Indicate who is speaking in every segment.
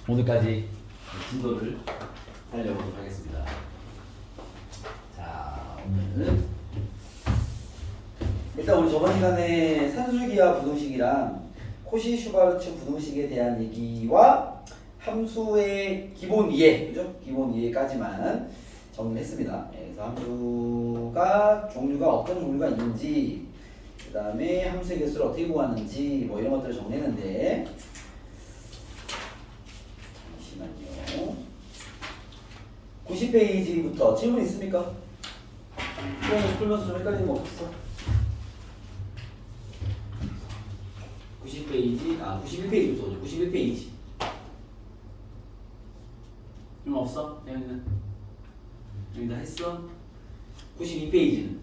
Speaker 1: 오늘까지 진도를 달려보도록 하겠습니다. 자, 오늘은 일단 우리 저번 시간에 산술기하 부등식이랑 코시-슈바르츠 부등식에 대한 얘기와 함수의 기본 이해, 그죠? 기본 이해까지만 정리를 했습니다. 그래서 함수가 종류가 어떤 종류가 있는지, 그 다음에 함수의 개수를 어떻게 구하는지 뭐 이런 것들을 정리했는데, 잠시만요. 90페이지부터 질문 있습니까? 풀면서 좀 헷갈리는 거 없었어? 90페이지, 91페이지부터 오죠. 91페이지. 질문 없어? 여기는? 여기 다 했어? 92페이지는?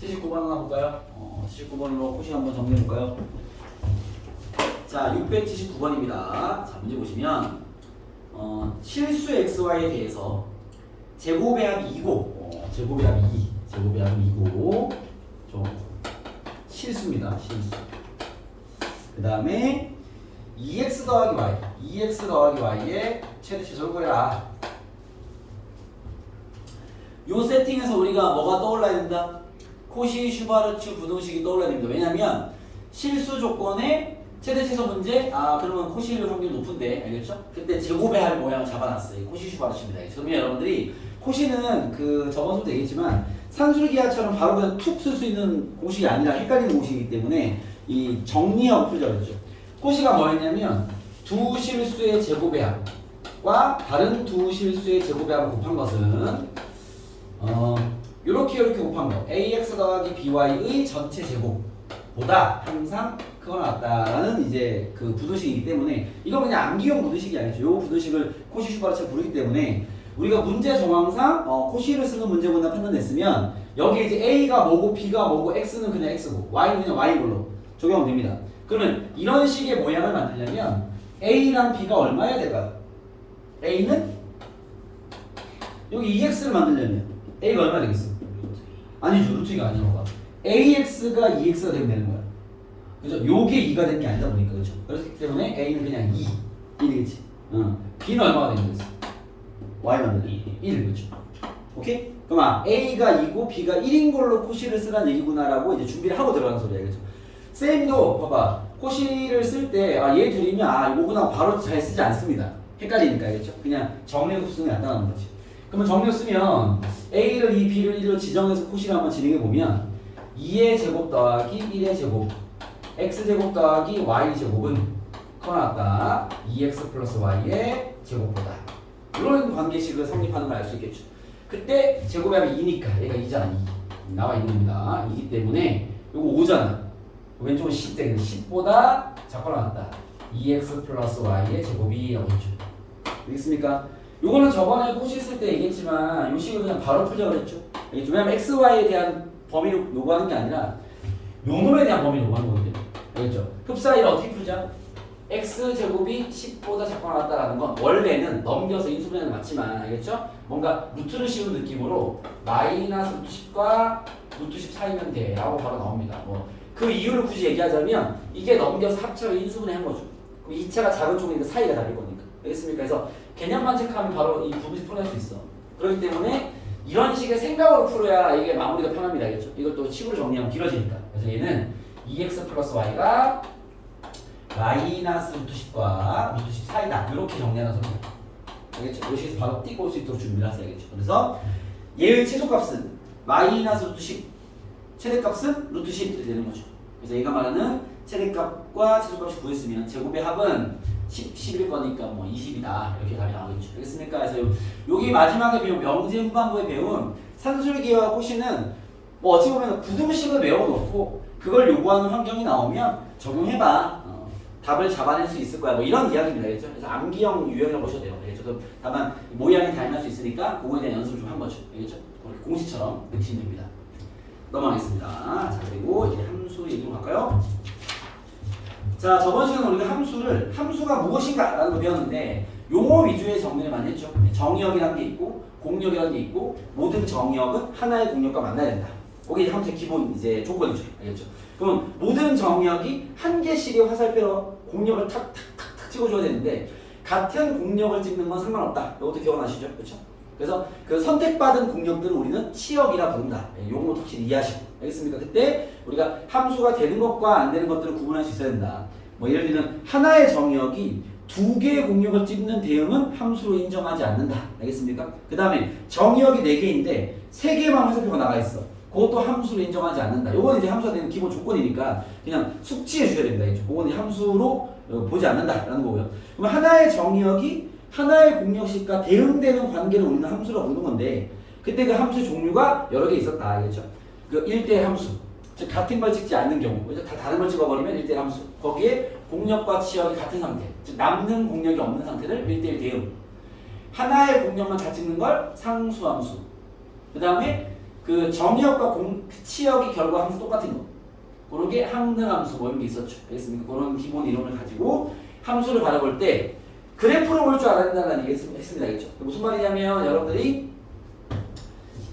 Speaker 1: 79번 하나 볼까요? 79번으로 코시 한번 정리해볼까요? 자, 679번입니다. 자, 문제 보시면 실수 xy에 대해서 제곱의 합이 2고 제곱의 합이 2, 제곱의 합이 2고 좀 실수입니다. 실수. 그 다음에 2x 더하기 y, 2x 더하기 y의 최대치수를 구해라. 요 세팅에서 우리가 뭐가 떠올라야 된다? 코시-슈바르츠 부등식이 떠올라야 됩니다. 왜냐면 실수 조건에 최대치수 문제, 그러면 코시일 확률이 높은데, 알겠죠? 그때 제곱의 할 모양을 잡아놨어요. 코시-슈바르츠입니다. 그러면 여러분들이 코시는 그 저번에도 얘기했지만 산술기하처럼 바로 그냥 툭 쓸 수 있는 공식이 아니라 헷갈리는 공식이기 때문에 이 정리하고 풀자 그랬죠. 코시가 뭐였냐면 두 실수의 제곱의 합과 다른 두 실수의 제곱의 합을 곱한 것은 요렇게 곱한 거 ax 더하기 by의 전체 제곱보다 항상 크거나 같다라는 이제 그 부등식이기 때문에 이거 그냥 암기용 부등식이 아니죠. 요 부등식을 코시-슈바르츠가 부르기 때문에 우리가 문제 정황상 코시를 쓰는 문제구나 판단했으면 여기에 이제 a가 뭐고 b가 뭐고 x는 그냥 x고 y는 그냥 y걸로 적용하면 됩니다. 그러면 이런 식의 모양을 만들려면 a랑 b가 얼마여야 될까요? a는 여기 2x를 만들려면 a가 얼마 되겠어? 아니죠. 루트 2가 아니라고 봐. ax가 2x가 되면 되는 거야. 그죠? 요게 2가 되는 게 아니다 보니까 그렇죠? 그렇기 때문에 a는 그냥 2 1이겠지. b는 얼마가 되는 거겠어? y 만들면 1 그렇죠? 오케이? 그럼 a가 2고 b가 1인 걸로 코시를 쓰라는 얘기구나라고 이제 준비를 하고 들어가는 소리야. 그렇죠? 쌤도 봐봐. 코시를 쓸 때 얘 둘이면 이거구나 바로 잘 쓰지 않습니다. 헷갈리니까 그렇죠? 그냥 정리해서 쓰는 게 낫다는 거지. 그러면 정리를 쓰면 a를 2, b를 1로 지정해서 코시를 한번 진행해 보면 2의 제곱 더하기 1의 제곱 x제곱 더하기 y제곱은 커나왔다 2x 플러스 y의 제곱보다 이런 관계식을 성립하는 걸 알 수 있겠죠. 그때 제곱의 합이 2니까 얘가 2잖아. 2 나와 있는 겁니다. 2기 때문에 요거 5잖아. 왼쪽은 10 되겠네. 10보다 작거나 같다 2x 플러스 y의 제곱이라고 했죠. 알겠습니까? 요거는 저번에 코시 쓸 때 얘기했지만 요 식을 그냥 바로 풀자 그랬죠. 왜냐면 x, y에 대한 범위를 요구하는 게 아니라 요 놈에 대한 범위를 요구하는 거거든요. 알겠죠? 흡사이를 어떻게 풀자? x제곱이 10보다 작거나 같다라는 건 원래는 넘겨서 인수분해는 맞지만 알겠죠? 뭔가 루트를 씌운 느낌으로 마이너스 루트 10과 루트 10 사이면 돼 라고 바로 나옵니다. 그 이유를 굳이 얘기하자면 이게 넘겨서 합쳐서 인수분해 한 거죠. 그럼 2차가 작은 쪽이니까 사이가 다를 거니까. 알겠습니까? 그래서 개념만 체크하면 바로 이 부분씩 풀어낼 수 있어. 그렇기 때문에 이런 식의 생각으로 풀어야 이게 마무리가 편합니다. 알겠죠? 이것도 식으로 정리하면 길어지니까. 그래서 얘는 2x 플러스 y가 마이너스 루트 10과 루트 10 사이다. 이렇게 정리하는 소리입니다. 알겠죠? 이 식에서 바로 띄고 올 수 있도록 준비를 하세요. 알겠죠? 그래서 얘의 최소값은 마이너스 루트 10, 최대값은 루트 10 이렇게 되는 거죠. 그래서 얘가 말하는 최대값과 최소값이 구했으면 제곱의 합은 10일 거니까 20이다. 이렇게 답이 나오겠죠. 알겠습니까? 그래서 여기 마지막에 배운 명제 후반부에 배운 산술기와 코시는 어찌 보면 부등식을 외워놓고 그걸 요구하는 환경이 나오면 적용해봐. 답을 잡아낼 수 있을 거야. 이런 이야기입니다. 알겠죠? 그래서 암기형 유형이라고 보셔도 돼요. 알겠죠? 다만 모양이 다양할 수 있으니까 그거에 대한 연습을 좀 한 거죠. 알겠죠? 공식처럼 느끼시면 됩니다. 넘어가겠습니다. 자, 그리고 이제 함수 얘기로 갈까요? 자, 저번 시간에 우리가 함수가 무엇인가 라는 거 배웠는데 용어 위주의 정리를 많이 했죠. 정의역이라는 게 있고 공역이라는 게 있고 모든 정의역은 하나의 공역과 만나야 된다. 그게 함수의 기본 이제 조건이죠. 알겠죠? 그러면 모든 정역이 한 개씩의 화살표로 공역을 탁탁탁탁 찍어줘야 되는데 같은 공역을 찍는 건 상관없다. 이것도 기억나시죠? 그렇죠? 그래서 그 선택받은 공역들을 우리는 치역이라 부른다. 요거 확실히 이해하시고. 알겠습니까? 그때 우리가 함수가 되는 것과 안 되는 것들을 구분할 수 있어야 된다. 뭐 예를 들면 하나의 정역이 두 개의 공역을 찍는 대응은 함수로 인정하지 않는다. 알겠습니까? 그 다음에 정역이 4개인데 3개만 화살표가 나가 있어. 그것도 함수로 인정하지 않는다. 요건 이제 함수가 되는 기본 조건이니까 그냥 숙지해 주셔야 됩니다. 그건 함수로 보지 않는다라는 거고요. 그럼 하나의 정역이 하나의 공역식과 대응되는 관계를 우리는 함수라고 부르는 건데 그때 그 함수 종류가 여러 개 있었다. 알겠죠? 그 1대1 함수. 즉 같은 걸 찍지 않는 경우. 다 다른 걸 찍어버리면 1대1 함수. 거기에 공역과 치역이 같은 상태. 즉 남는 공역이 없는 상태를 1대1 대응. 하나의 공역만 다 찍는 걸 상수함수. 그 다음에 그 정역과 치역이 결과 함수 똑같은 거. 그런 게 항등함수 뭐 이런 게 있었죠. 알겠습니까? 그런 기본 이론을 가지고 함수를 바라볼 때 그래프로 볼 줄 알아야 된다는 얘기 했습니다. 알겠죠? 무슨 말이냐면 여러분들이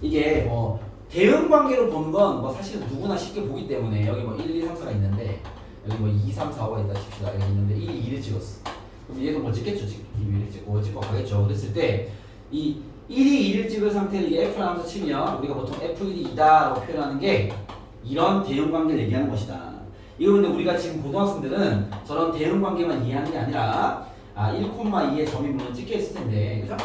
Speaker 1: 이게 뭐 대응 관계로 보는 건 뭐 사실 누구나 쉽게 보기 때문에 여기 뭐 1, 2, 3, 4가 있는데 여기 뭐 2, 3, 4, 5가 있다 칩시다. 여기 있는데 1이 2를 찍었어. 그럼 얘도 뭐 찍겠죠? 지금 2를 찍고 찍고 가겠죠. 그랬을 때 이 1이 2를 찍은 상태를 이게 F를 하면서 치면 우리가 보통 F1이 2다라고 표현하는 게 이런 대응 관계를 얘기하는 것이다. 이거 근데 우리가 지금 고등학생들은 저런 대응 관계만 이해하는 게 아니라 1,2의 점이 물론 찍혀 있을 텐데, 그죠?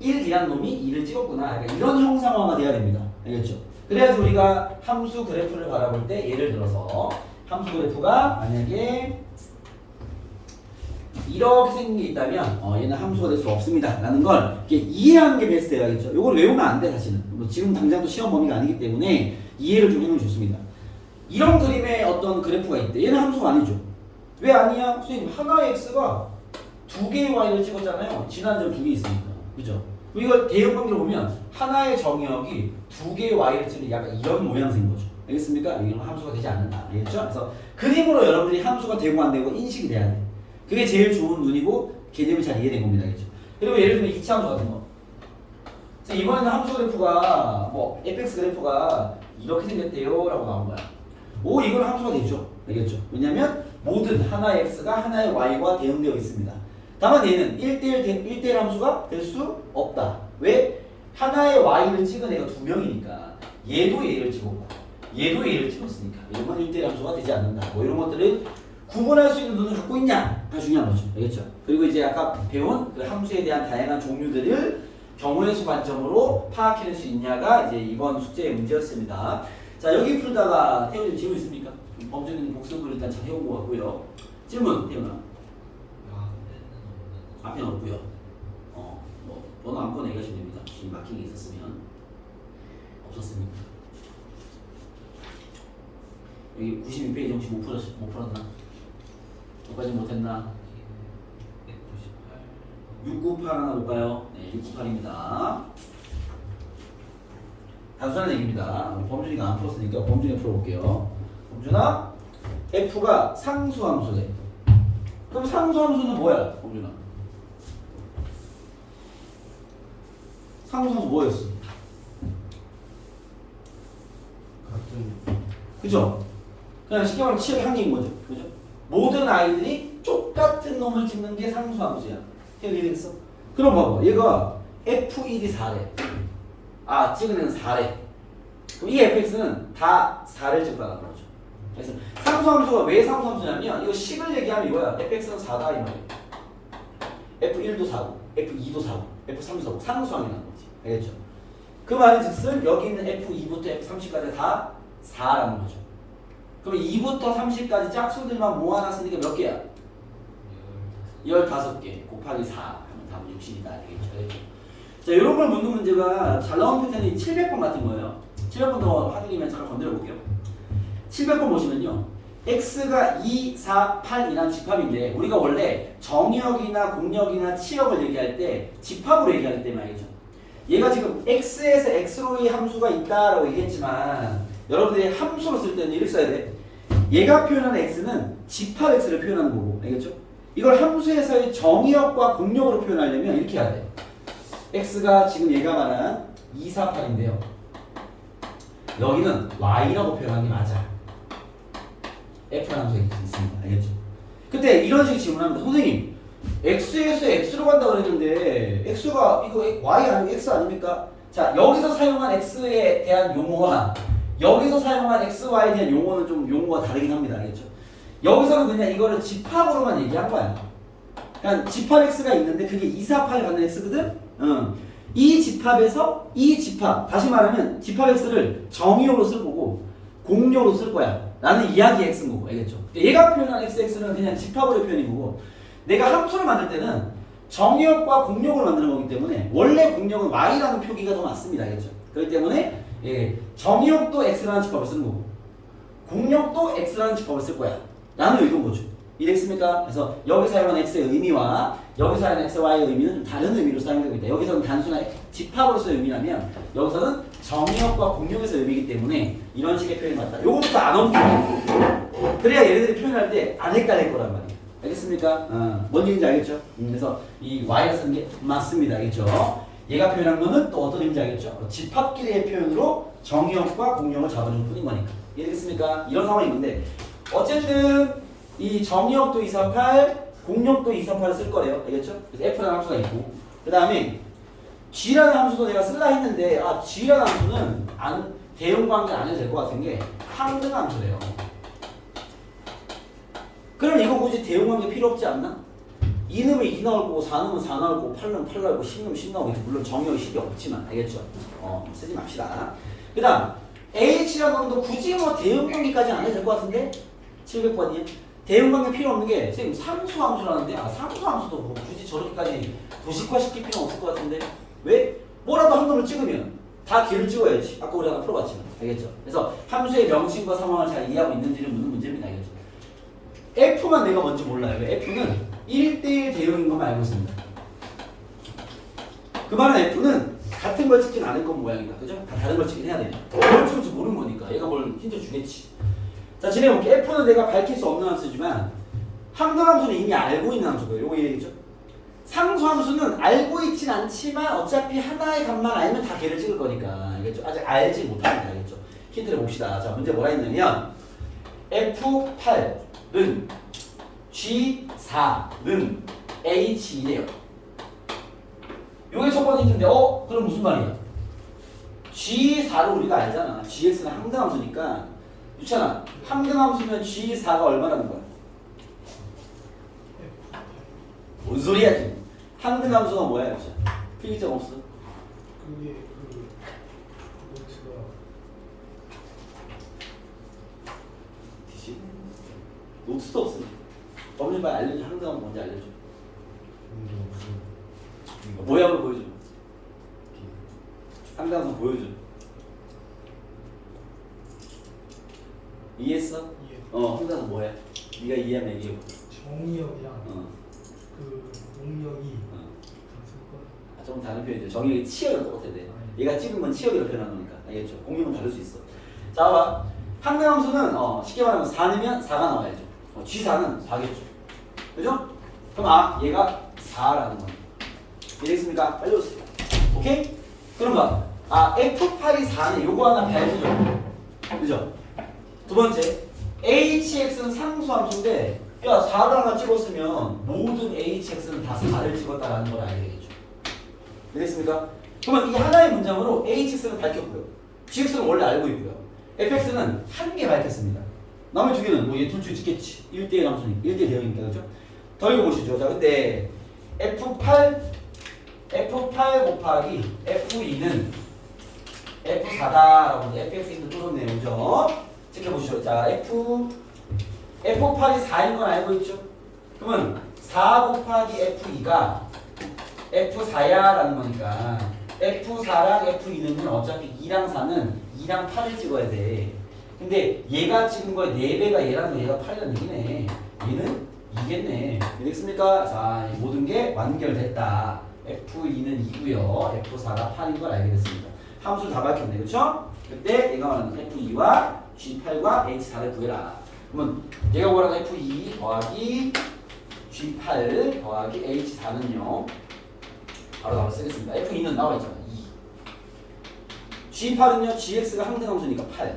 Speaker 1: 1이란 놈이 2를 찍었구나. 그러니까 이런 형상화가 돼야 됩니다. 알겠죠? 그래야지 우리가 함수 그래프를 바라볼 때 예를 들어서 함수 그래프가 만약에 이렇게 생긴 게 있다면 얘는 함수가 될 수 없습니다. 라는 걸 이해하는 게 베스트예요. 알겠죠? 이걸 외우면 안 돼, 사실은. 뭐 지금 당장도 시험 범위가 아니기 때문에 이해를 좀 해놓으면 좋습니다. 이런 그림의 어떤 그래프가 있대. 얘는 함수가 아니죠. 왜 아니야? 선생님, 하나의 x가 두 개의 y를 찍었잖아요. 지난 점 2개 있으니까. 그죠? 이걸 대응 관계로 보면 하나의 정역이 두 개의 y를 찍는 약간 이런 모양새인 거죠. 알겠습니까? 이건 함수가 되지 않는다. 알겠죠? 그래서 그림으로 여러분들이 함수가 되고 안 되고 인식이 돼야 돼. 그게 제일 좋은 눈이고 개념이 잘 이해된 겁니다. 알겠죠? 그리고 예를 들면 이차 함수 같은 거. 이번에는 함수 그래프가 뭐 fx 그래프가 이렇게 생겼대요 라고 나온 거야. 오, 이건 함수가 되죠. 알겠죠? 왜냐면 모든 하나의 x가 하나의 y와 대응되어 있습니다. 다만 얘는 1대1 함수가 될 수 없다. 왜? 하나의 y를 찍은 애가 두 명이니까 얘도 얘를 찍었고 얘도 얘를 찍었으니까 이런 건 1대1 함수가 되지 않는다. 뭐 이런 것들을 구분할 수 있는 눈을 갖고 있냐가 중요한 거죠. 알겠죠? 그리고 이제 아까 배운 그 함수에 대한 다양한 종류들을 경우의 수 관점으로 파악해낼 수 있냐가 이제 이번 숙제의 문제였습니다. 자, 여기 풀다가 태훈님 질문 있습니까? 범준님 복습을 일단 잘 해온 것 같고요. 질문, 태훈아. 앞에는 없고요. 뭐 번호 아무거나 얘기하시면 됩니다. 지금 막힌 게 있었으면. 없었습니까? 여기 92페이지 혹시 못 풀었나? 여기까지 못했나? 698 하나 볼까요? 네, 698입니다. 단순한 얘기입니다. 범준이가 안 풀었으니까 범준이 풀어볼게요. 범준아, F가 상수함수래. 그럼 상수함수는 뭐야, 범준아? 상수함수 뭐였어? 그죠? 그냥 쉽게 말하면 치역의 한계인 거죠. 그죠? 모든 아이들이 똑같은 놈을 찍는 게 상수함수야. 이해되겠어? 그럼 봐봐. 얘가 F1이 4래. 찍은 애는 4래. 그럼 이 fx는 다 4를 찍어나가는 거죠. 그래서 상수함수가 왜 상수함수냐면 이거 식을 얘기하면 이거야. fx는 4다 이 말이야. f1도 4고, f2도 4고, f3도 4고 상수항이라는 거지. 알겠죠? 그 말은 즉슨 여기 있는 f2부터 f30까지 다 4라는 거죠. 그럼 2부터 30까지 짝수들만 모아놨으니까 몇 개야? 15개 곱하기 4 하면 답은 60이다. 알겠죠? 자, 이런 걸 묻는 문제가 잘 나온 패턴이 700번 같은 거예요. 700번 더 하드리면 잠깐 건드려 볼게요. 700번 보시면요. x가 2, 4, 8이란 집합인데 우리가 원래 정역이나 공역이나 치역을 얘기할 때 집합으로 얘기하기 때문에 알겠죠? 얘가 지금 x에서 x로의 함수가 있다라고 얘기했지만 여러분들이 함수로 쓸 때는 이렇게 써야 돼. 얘가 표현하는 x는 집합 x를 표현하는 거고, 알겠죠? 이걸 함수에서의 정역과 공역으로 표현하려면 이렇게 해야 돼. x가 지금 얘가 말한 2, 4, 8인데요. 여기는 y라고 표현한 게 맞아. f라는 함수가 있습니다. 알겠죠? 그때 이런 식의 질문합니다. 선생님, x에서 x로 간다 그랬는데 x가 이거 y 아니고 x 아닙니까? 자, 여기서 사용한 x에 대한 용어와 여기서 사용한 xy에 대한 용어는 좀 용어가 다르긴 합니다. 알겠죠? 여기서는 그냥 이거를 집합으로만 얘기한 거야. 그러니까 집합 x가 있는데 그게 2, 4, 8에 갖는 x거든? 이 집합에서 이 집합, 다시 말하면 집합 x를 정의어로 쓸 거고 공료로 쓸 거야 라는 이야기의 x인 거고. 알겠죠? 얘가 표현한 xx는 그냥 집합으로 표현인 거고, 내가 함수를 만들 때는 정의역과 공역을 만드는 거기 때문에 원래 공역은 y라는 표기가 더 맞습니다. 알겠죠? 그렇기 때문에 정의역도 x라는 집합을 쓰는 거고 공역도 x라는 집합을 쓸 거야 라는 의도인 거죠. 이해됐습니까? 그래서 여기 사용한 x의 의미와 여기 사용한 x, y의 의미는 좀 다른 의미로 사용되고 있다. 여기서는 단순한 집합으로서의 의미라면 여기서는 정의역과 공역에서의 의미이기 때문에 이런 식의 표현이 맞다. 요거부터 안 옮기고 그래야 얘네들이 표현할 때 안 헷갈릴 거란 말이에요. 알겠습니까? 뭔 얘기인지 알겠죠? 그래서 이 y가 쓰는 게 맞습니다. 알겠죠? 얘가 표현한 거는 또 어떤 의미인지 알겠죠? 집합끼리의 표현으로 정의역과 공역을 잡아준 뿐인 거니까. 이해됐습니까? 이런 상황이 있는데 어쨌든 이 정의역도 248, 공역도 248을 쓸 거래요. 알겠죠? 그래서 f라는 함수가 있고 그 다음에 g라는 함수도 내가 쓸라 했는데 g라는 함수는 대응관계 안 해도 될 것 같은 게 항등 함수래요. 그럼 이거 굳이 대응관계 필요 없지 않나? 2넣으면 2 나올 거고 4 넣으면 4 나올 거고 8 넣으면 8 나올 거고 10 넣으면 10 나오고 물론 정의역이 10이 없지만 알겠죠? 쓰지 맙시다. 그 다음 h라는 놈도 굳이 뭐 대응관계까지는 안 해도 될 것 같은데 700번이에요. 대응관계 필요 없는 게 선생님 상수함수라는데 상수함수도 뭐 굳이 저렇게까지 도식화시킬 필요는 없을 것 같은데 왜? 뭐라도 한 놈을 찍으면 다 길을 찍어야지. 아까 우리 하나 풀어봤지만 알겠죠? 그래서 함수의 명칭과 상황을 잘 이해하고 있는지를 묻는 문제입니다. 알겠죠? f만 내가 뭔지 몰라요. f는 1대1 대응인 것만 알고 있습니다. 그 말은 f는 같은 걸 찍진 않을 건 모양이다. 그죠? 다 다른 걸 찍긴 해야 되냐. 뭘 찍을지 모르는 거니까 얘가 뭘 힌트 주겠지. 자, 진행해볼게. f는 내가 밝힐 수 없는 함수지만 항등함수는 이미 알고 있는 함수고요. 요거 이해되겠죠? 상수함수는 알고 있진 않지만 어차피 하나의 값만 알면 다 걔를 찍을 거니까. 알겠죠? 아직 알지 못합니다. 알겠죠? 힌트를 봅시다. 자, 문제 뭐라 했냐면 F8은 G4는 H2래요. 요게 첫 번째 힌트인데 그럼 무슨 말이야? G4를 우리가 알잖아. GX는 항등함수니까 유찬아, 항등함수면 G4가 얼마라는 거야? 뭔 소리야 지금? 항등함수가 뭐야 유찬? 필기점 없어?
Speaker 2: 그게 노트가
Speaker 1: 노트도 없어. 범인 빨리 알려줘. 항등함수 뭔지 알려줘. 뭐야 한번 보여줘. 항등함수 보여줘. 이해했어? 항등함수 뭐야? 네가 이해하면 얘기해봐.
Speaker 2: 정의역이랑 그 공역이
Speaker 1: 좀 다른 표현이죠. 정의역이 치역이랑 똑같아야 돼. 얘가 찍은 건 치역이라고 표현하는 거니까. 알겠죠? 공역은 다를 수 있어. 자, 봐봐. 항등함수는 쉽게 말하면 4넣으면 4가 나와야죠. G4는 4겠죠. 그죠? 그럼 얘가 4라는 거예요. 이해됐습니까? 빨리 오세요. 오케이? 그럼 봐. F8이 4네. 요거 하나 봐야죠. 그죠? 두 번째, HX는 상수함수인데 야 4를 하나 찍었으면 모든 HX는 다 4를 찍었다라는 걸 알게 되겠죠. 이해됐습니까? 그러면 이 하나의 문장으로 HX는 밝혔고요. GX는 원래 알고 있고요. FX는 한 개 밝혔습니다. 나머지 두 개는 뭐 얘 둘 중 찍겠지. 1대1 함수니까 1대1 대응이니까. 그죠? 더 읽어보시죠. 자, 근데 F8 곱하기 F2는 F4다라고 FX 힌트 또 줬네요. 그죠? 지켜보시죠. 자, F8이 4인 건 알고 있죠? 그러면 4 곱하기 F2가 F4야라는 거니까 F4랑 F2는 어차피 2랑 4는 2랑 8을 찍어야 돼. 근데 얘가 찍은 거에 4배가 얘랑 얘가 8이라는 얘기네. 얘는 2겠네. 되겠습니까? 자, 모든 게 완결됐다. F2는 2고요. F4가 8인 걸 알게 됐습니다. 함수를 다 밝혔네. 그렇죠? 그때 얘가 말하는 F2와 G8과 H4를 구해라. 그러면 얘가 뭐라고 F2 더하기 G8 더하기 H4는요. 바로 쓰겠습니다. F2는 나와 있잖아. 2. G8은요 GX가 항등함수니까 8.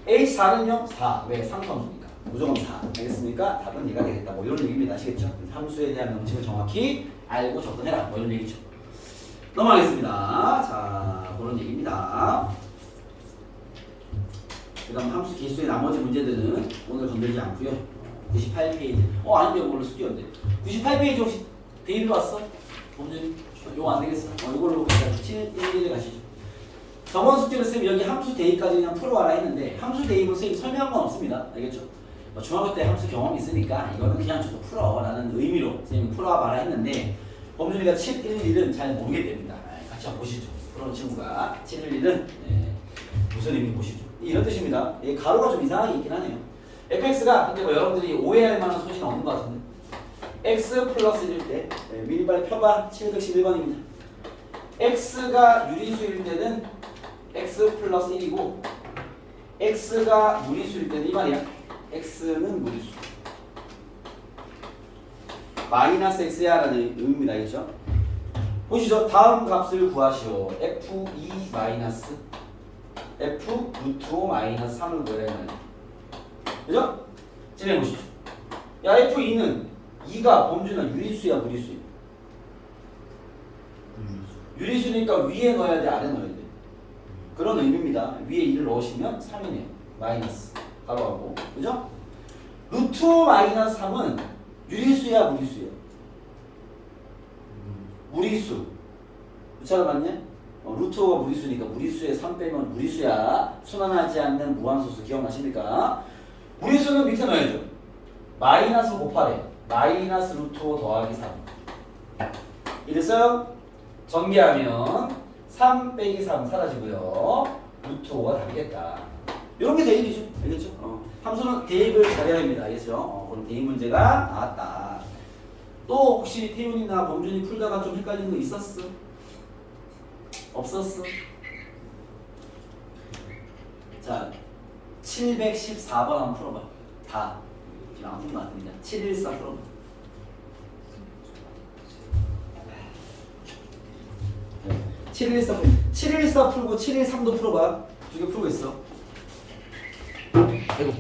Speaker 1: A4는요 4. 왜? 상수함수니까. 무조건 4. 알겠습니까? 답은 얘가 되겠다. 뭐 이런 얘기입니다. 아시겠죠? 함수에 대한 명칭을 정확히 알고 접근해라. 뭐 이런 얘기죠. 넘어가겠습니다. 자, 그런 얘기입니다. 그 다음 함수 개수의 나머지 문제들은 오늘 건드리지 않고요. 98페이지. 아닌데 이걸로 숙제였는데. 98페이지 혹시 데이비 봤어? 범준이? 이거 안 되겠어. 이걸로 그냥 711에 가시죠. 저번 숙제를 쓰면 여기 함수 대입까지 그냥 풀어와라 했는데 함수 대입은 선생님 설명한 건 없습니다. 알겠죠? 중학교 때 함수 경험이 있으니까 이거는 그냥 좀 풀어라는 의미로 선생님 풀어와봐라 했는데 범준이가 711은 잘 모르겠답니다. 같이 한번 보시죠. 그런 친구가 711은 무슨 의미 보시죠. 이런 뜻입니다. 가로가 좀 이상하게 있긴 하네요. fx가 근데 뭐 여러분들이 오해할 만한 소지는 없는 것 같은데 x 플러스 1일 때 미리 빨리 펴봐. 711번입니다. x가 유리수일 때는 x 플러스 1이고 x가 무리수일 때는 이 말이야. x는 무리수. 마이너스 x야 라는 의미입니다. 알겠죠? 보시죠. 다음 값을 구하시오. f2 마이너스 f 루트 5 마이너스 3을 구해라는 그죠? 진행해보시죠. 야 f2는 2가 범준아 유리수야 무리수야? 유리수니까 위에 넣어야 돼 아래 넣어야 돼? 그런 의미입니다. 위에 2를 넣으시면 3이네요. 마이너스 가로하고 그죠? 루트 5 마이너스 3은 유리수야 무리수야? 무리수. 그쵸 맞냐? 루트 5가 무리수니까 무리수에 3 빼면 무리수야. 순환하지 않는 무한소수 기억나십니까? 무리수는 밑에 넣어야죠. 마이너스 곱하래. 마이너스 루트 5 더하기 3. 이랬어요? 전개하면 3 빼기 3 사라지고요. 루트 5가 답이겠다. 이런 게 대입이죠. 알겠죠? 함수는 대입을 잘해야 됩니다. 알겠죠? 그럼 대입 문제가 나왔다. 또 혹시 태훈이나 범준이 풀다가 좀 헷갈리는 거 있었어? 없었어? 자, 714번 한번 풀어봐. 다. 지금 안 푼 것 같은데. 714 풀어봐. 네. 714 풀고 713도 풀어봐. 두 개 풀고 있어. 아이고.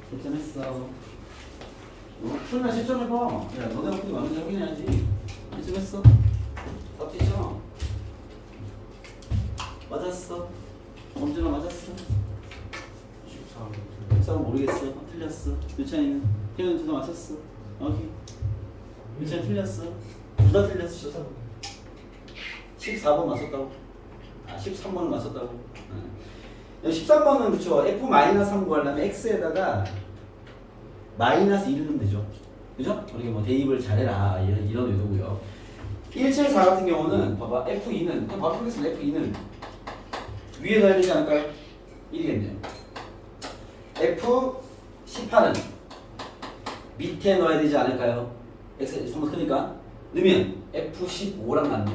Speaker 1: 실점했어. 풀면 실점해봐. 야, 너네 풀이 완전 확인해야지. 실점했어. 다 뛰죠? 맞았어. 범준아 맞았어. 13은 모르겠어. 틀렸어. 유찬이는? 태현이 둘 다 맞췄어. 오케이. 유찬이 틀렸어. 둘 다 틀렸어. 14번 맞췄다고? 13번을 맞췄다고? 13번은 그쵸. F-3 구하려면 X에다가 마이너스 1을 넣으면 되죠. 그죠? 우리가 뭐 대입을 잘해라. 이런 의도고요. 174 같은 경우는 봐봐. F2는 그냥 바로 풀겠습니다. F2는 위에 넣어야 되지 않을까요? 1이겠네요. F18은 밑에 넣어야 되지 않을까요? X 전부 크니까 넣으면 F15랑 같네.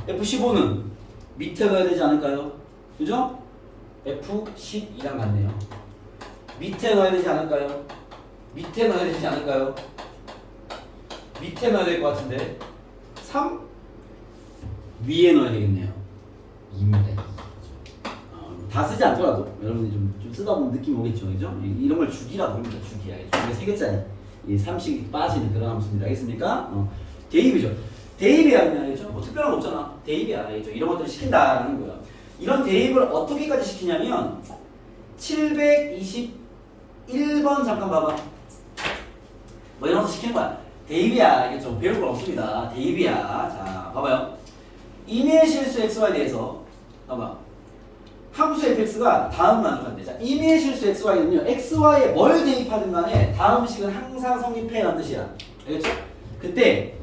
Speaker 1: F15는 밑에 넣어야 되지 않을까요? 그죠? F12랑 같네요. 밑에 넣어야 되지 않을까요? 밑에 넣어야 되지 않을까요? 밑에 넣어야 될 것 같은데 3? 위에 넣어야 되겠네요. 2입니다. 다 쓰지 않더라도 여러분들이 좀 쓰다 보면 느낌 오겠죠. 그죠? 이런 걸 주기라고 합니다. 주기야. 주기가 3개짜리 3씩 빠지는 그런 함수입니다. 알겠습니까? 대입이죠. 대입이야 그냥 알겠죠? 뭐 특별한 거 없잖아. 대입이야 알겠죠? 이런 것들을 시킨다라는 거야. 이런 대입을 어떻게까지 시키냐면 721번 잠깐 봐봐. 뭐 이런 거 시키는 거야. 대입이야 알겠죠? 배울 건 없습니다. 대입이야. 자 봐봐요. 임의의 실수 xy에 대해서 봐봐. 함수 fx가 다음 만족한대. 자, 임의의 실수 xy는요. xy에 뭘 대입하든 간에 다음 식은 항상 성립해 라는 뜻이야. 알겠죠? 그때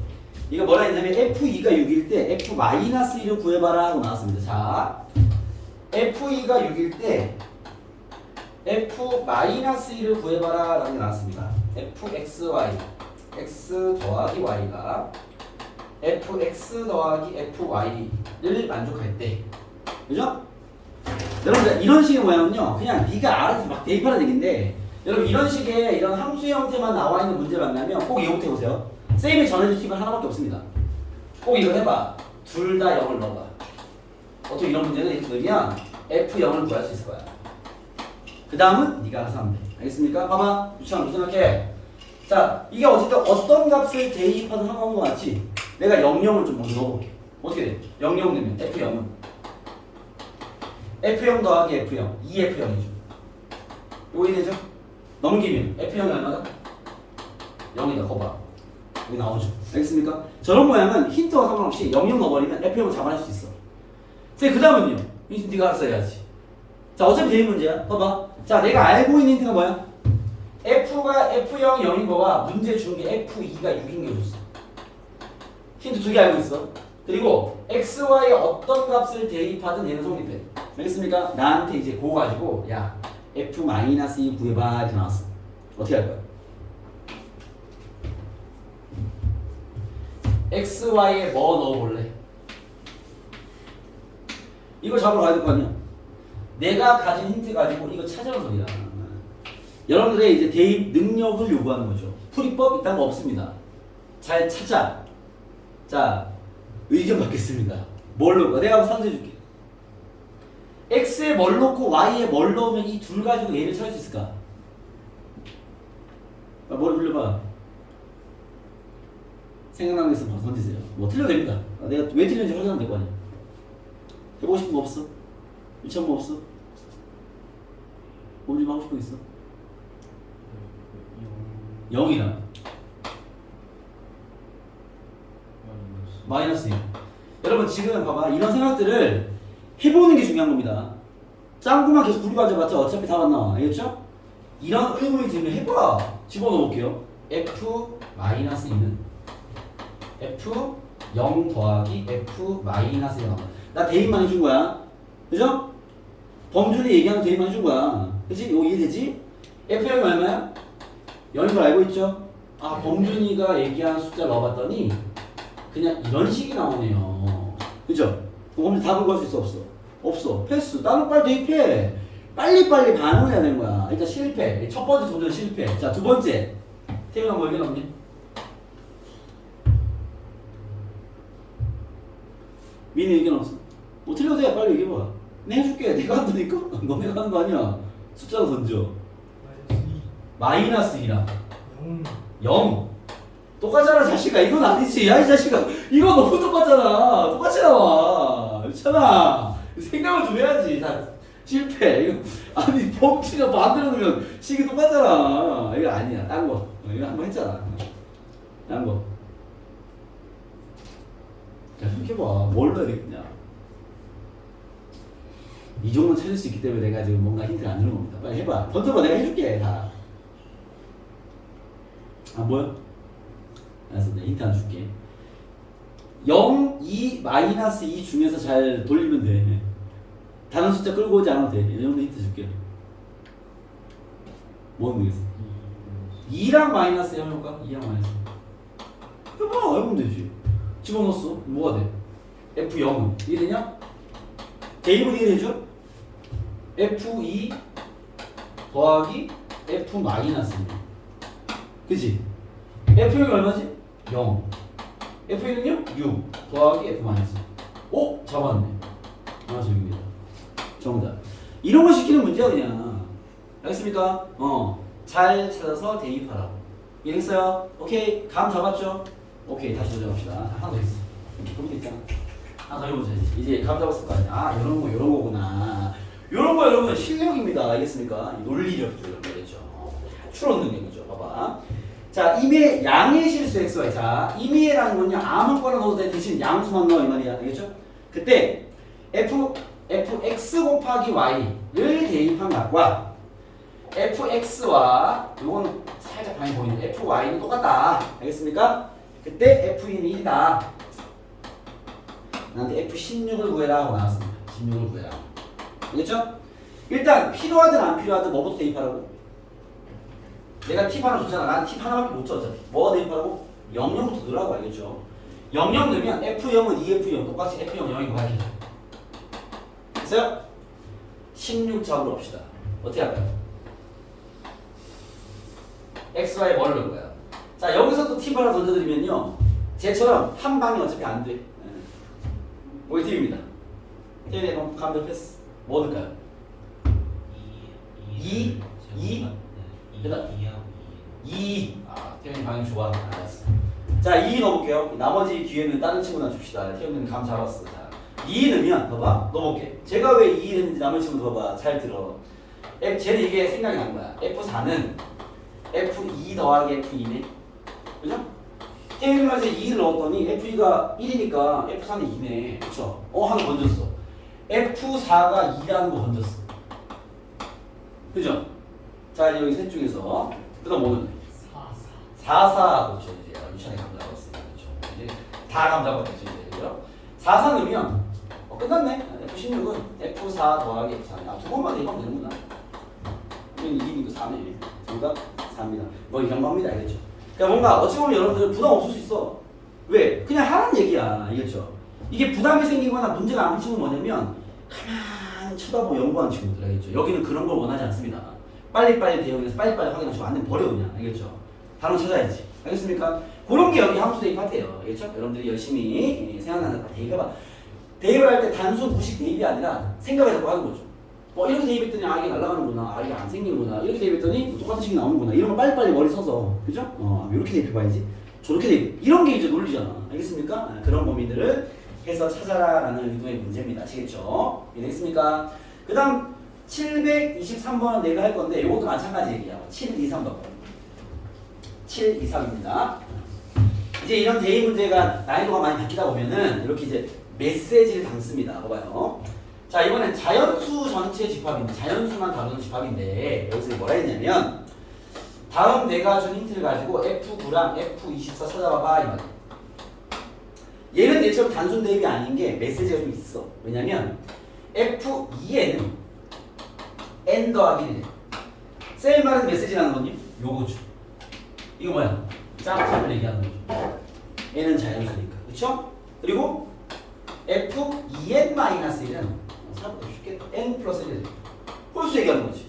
Speaker 1: 이거 뭐라 했냐면 f2가 6일 때 f-1을 구해봐라 하고 나왔습니다. 자, f2가 6일 때 f-1을 구해봐라 라는 게 나왔습니다. fxy x 더하기 y가 fx 더하기 fy를 만족할 때 그죠? 여러분들 이런 식의 모양은요 그냥 네가 알아서 막 대입하는 얘기인데 여러분 이런 식의 이런 함수 형태만 나와 있는 문제 만나면 꼭 이거부터 해보세요. 쌤이 전해줄 팁은 하나밖에 없습니다. 꼭 이거 해봐. 둘 다 0을 넣어봐. 어떻게 이런 문제는 이렇게 넣으면 F0을 구할 수 있을 거야. 그 다음은 네가 알아서 하면 돼. 알겠습니까? 봐봐. 유치원 무슨 생각해? 자, 이게 어쨌든 어떤 값을 대입하든 상관없는 거 같지? 내가 00을 좀 먼저 넣어볼게. 어떻게 돼? 00 넣으면 F0은 F0 더하기 F0 2F0이죠. 요거 되죠? 넘기면 F0이 얼마다? 0이다. 거봐. 여기 나오죠. 알겠습니까? 저런 모양은 힌트와 상관없이 00 넣어버리면 F0을 잡아낼 수 있어. 그 다음은요? 네가 알아서 해야지. 자, 어차피 대입 문제야. 봐봐. 자, 내가 알고 있는 힌트가 뭐야? F가 F0이 0인 거가 문제 준 게 F2가 6인 게 줬어. 힌트 두 개 알고 있어. 그리고 X, Y에 어떤 값을 대입하든 얘는 성립돼. 알겠습니까? 나한테 이제 그거 가지고 야 F-2 구해봐 이렇게 나왔어. 어떻게 할 거야? X, Y에 뭐 넣어볼래? 이거 잡으러 가야 될 거 아니야? 내가 가진 힌트 가지고 이거 찾아오는 소리야. 여러분들의 이제 대입 능력을 요구하는 거죠. 풀이법 이딴 거 없습니다. 잘 찾아. 자, 의견 받겠습니다. 뭘 넣을까? 내가 한번 선수해줄게. X에 뭘 넣고 Y에 뭘 넣으면 이 둘 가지고 얘를 찾을 수 있을까? 머리 굴려봐. 생각나는 게 있으면 바로 던지세요. 뭐 틀려도 됩니다. 내가 왜 틀렸는지 확인하면 될 거 아니야. 해보고 싶은 거 없어? 유치원 뭐 없어? 몸 좀 하고 싶은 거 있어? 0이랑 마이너스 1. 여러분 지금 봐봐. 이런 생각들을 해보는 게 중요한 겁니다. 짱구만 계속 굴리고 앉아봤자 어차피 답 안 나와. 알겠죠? 이런 의문이 들면 해봐. 집어넣어 볼게요. F-2는 F0 더하기 F-1 나와. 나 대입만 해준 거야. 그죠? 범준이 얘기하는 대입만 해준 거야. 그치? 이거 이해되지? F0이 얼마야? 0인 걸 알고 있죠? 아, 범준이가 얘기한 숫자 넣어봤더니 그냥 이런 식이 나오네요. 그죠? 그럼 답을 구할 수 있어? 없어? 없어. 패스. 나는 빨리 대입해. 빨리빨리 반응을 해야 되는 거야. 일단 실패. 첫 번째 도전 실패. 자, 두 번째. 태훈아 뭐 얘기 없니? 민이 의견 없어? 뭐 틀려도 돼. 빨리 얘기해봐. 내가 해줄게. 내가 한다니까? 너네가 하는 거 아니야. 숫자로 던져. 마이너스 2랑 0. 똑같잖아 자식아. 이건 아니지. 야 이 자식아. 이거 너무 똑같잖아. 똑같이 나와. 그렇잖아. 생각을 좀 해야지. 다 실패. 이거 아니 범치가 반대로 넣으면 식이 똑같잖아. 이거 아니야. 딴 거. 이거 한 번 했잖아. 딴 거. 자 생각해봐. 뭘 넣어야 되겠냐. 이 정도는 찾을 수 있기 때문에 내가 지금 뭔가 힌트를 안 주는 겁니다. 빨리 해봐. 던져봐. 내가 해줄게 다. 안 보여? 알았어. 내가 힌트 안 줄게. 0, 2, 마이너스 2 중에서 잘 돌리면 돼. 다른 숫자 끌고 오지 않아도 돼. 이 정도 힌트 줄게. 뭐 모르겠어. 2랑 마이너스 해볼까? 2랑 마이너스. 해봐. 해보면 되지. 집어넣었어. 뭐가 돼? F0은 이해되냐? 대입은 이해되죠? F2 더하기 F 마이너스 1. 그치? F0이 얼마지? 0. F1은요? 6 더하기 F 마이너스. 오? 잡았네. 마이너스 6입니다. 정답. 이런 거 시키는 문제야 그냥. 알겠습니까? 잘 찾아서 대입하라고. 이해했어요? 오케이. 감 잡았죠? 오케이. 다시 도전합시다. 하나 더 있어. 그런 게 있잖아. 하나 더 해보자. 이제 감 잡았을 거 아니야. 아 요런 거 요런 거구나. 요런 거 여러분 실력입니다. 알겠습니까? 논리력도 이런 거겠죠. 추론 능력이죠. 봐봐. 자, 임의 양의 실수 xy. 자, 임의라는 건요 아무거나 넣어도 돼. 대신 양수만 넣어 이 말이야. 알겠죠? 그때 fx 곱하기 y를 대입한 값과 fx와 요건 살짝 방이 보이는데 fy는 똑같다. 알겠습니까? 그때 f는 1이다. 나한테 f16을 구해라 하고 나왔습니다. 16을 구해라. 알겠죠? 일단 필요하든 안 필요하든 뭐부터 대입하라고? 내가 팁 하나 줬잖아. 난 팁 하나밖에 못 줘. 어차피. 뭐가 대입하라고? 00부터 넣으라고. 알겠죠? 00 넣으면 F0은 2F0 똑같이 F0 0인 거 밝혀져. 됐어요? 16 잡으러 봅시다. 어떻게 할까요? XY 뭘 넣을 거야? 자, 여기서 또 팁 하나 던져드리면요. 쟤처럼 한 방에 어차피 안 돼. 여기 T입니다. T에 감자 패스. 뭐 넣을까요? 2, 2, 그다음 2. 태현이 방향 좋아. 알았어. 자, 2 넣어볼게요. 나머지 뒤에는 다른 친구나 줍시다. 태현이는 감 잡았어. 자, 2 넣으면 봐봐. 넣어볼게. 제가 왜 2 했는지 나머지 친구도 봐봐. 잘 들어. 쟤는 이게 생각이 난 거야. F4는 F2 더하기 F2네. 그죠? 태현이가 이제 2를 넣었더니 F2가 1이니까 F4는 2네. 그쵸? 하나 건졌어. F4가 2라는 거 건졌어. 그죠? 자, 여기 셋 중에서 그다음 뭐는? 4, 4. 그렇죠. 이제 유찬이 감 잡았으니까. 그렇죠. 이제 다 감 잡았겠죠. 이제. 그죠? 4, 4 넣으면 끝났네. F16은 F4 더하기 F4. 두 번만 대입하면 되는구나. 그러면 2니까 4네. 정답 4입니다. 뭐 이런 겁니다. 알겠죠? 그러니까 뭔가 어찌 보면 여러분들 부담 없을 수 있어. 왜? 그냥 하라는 얘기야. 알겠죠? 이게 부담이 생기거나 문제가 안 친구는 뭐냐면 가만히 쳐다보고 연구하는 친구들. 알겠죠? 여기는 그런 걸 원하지 않습니다. 빨리빨리 대응해서 빨리빨리 확인하시고 안 되면 버려 그냥. 알겠죠? 단어 찾아야지. 알겠습니까? 그런 게 여기 함수 대입 파트예요. 알겠죠? 여러분들이 열심히 생각나는 거 대입해봐. 대입을 할 때 단순 무식 대입이 아니라 생각을 자꾸 하는 거죠. 이렇게 대입했더니 이게 날아가는구나. 이게 안 생기는구나. 이렇게 대입했더니 똑같은 식이 나오는구나. 이런 거 빨리빨리 머리 써서. 그죠? 이렇게 대입해봐야지. 저렇게 대입. 이런 게 이제 논리잖아. 알겠습니까? 그런 범위들을 해서 찾아라라는 의도의 문제입니다. 아시겠죠? 이해되겠습니까? 그 다음 723번은 내가 할 건데 이것도 마찬가지 얘기야. 723번. 723입니다. 이제 이런 대입 문제가 난이도가 많이 바뀌다 보면은 이렇게 이제 메시지를 담습니다. 봐봐요. 자, 이번엔 자연수 전체 집합인데 자연수만 다루는 집합인데 여기서 뭐라 했냐면 다음 내가 준 힌트를 가지고 F9랑 F24 찾아봐봐 이 말이야. 얘는 얘처럼 단순 대입이 아닌 게 메시지가 좀 있어. 왜냐면 F2에는 N 더하기 1. 쌤 말은 메시지라는 건요? 요거죠. 이거 뭐야? 짝수를 얘기하는 거죠. N은 자연수니까. 그쵸? 그리고 F2N-1은 생각보다 쉽게 N 플러스 1. 홀수 얘기하는 거지.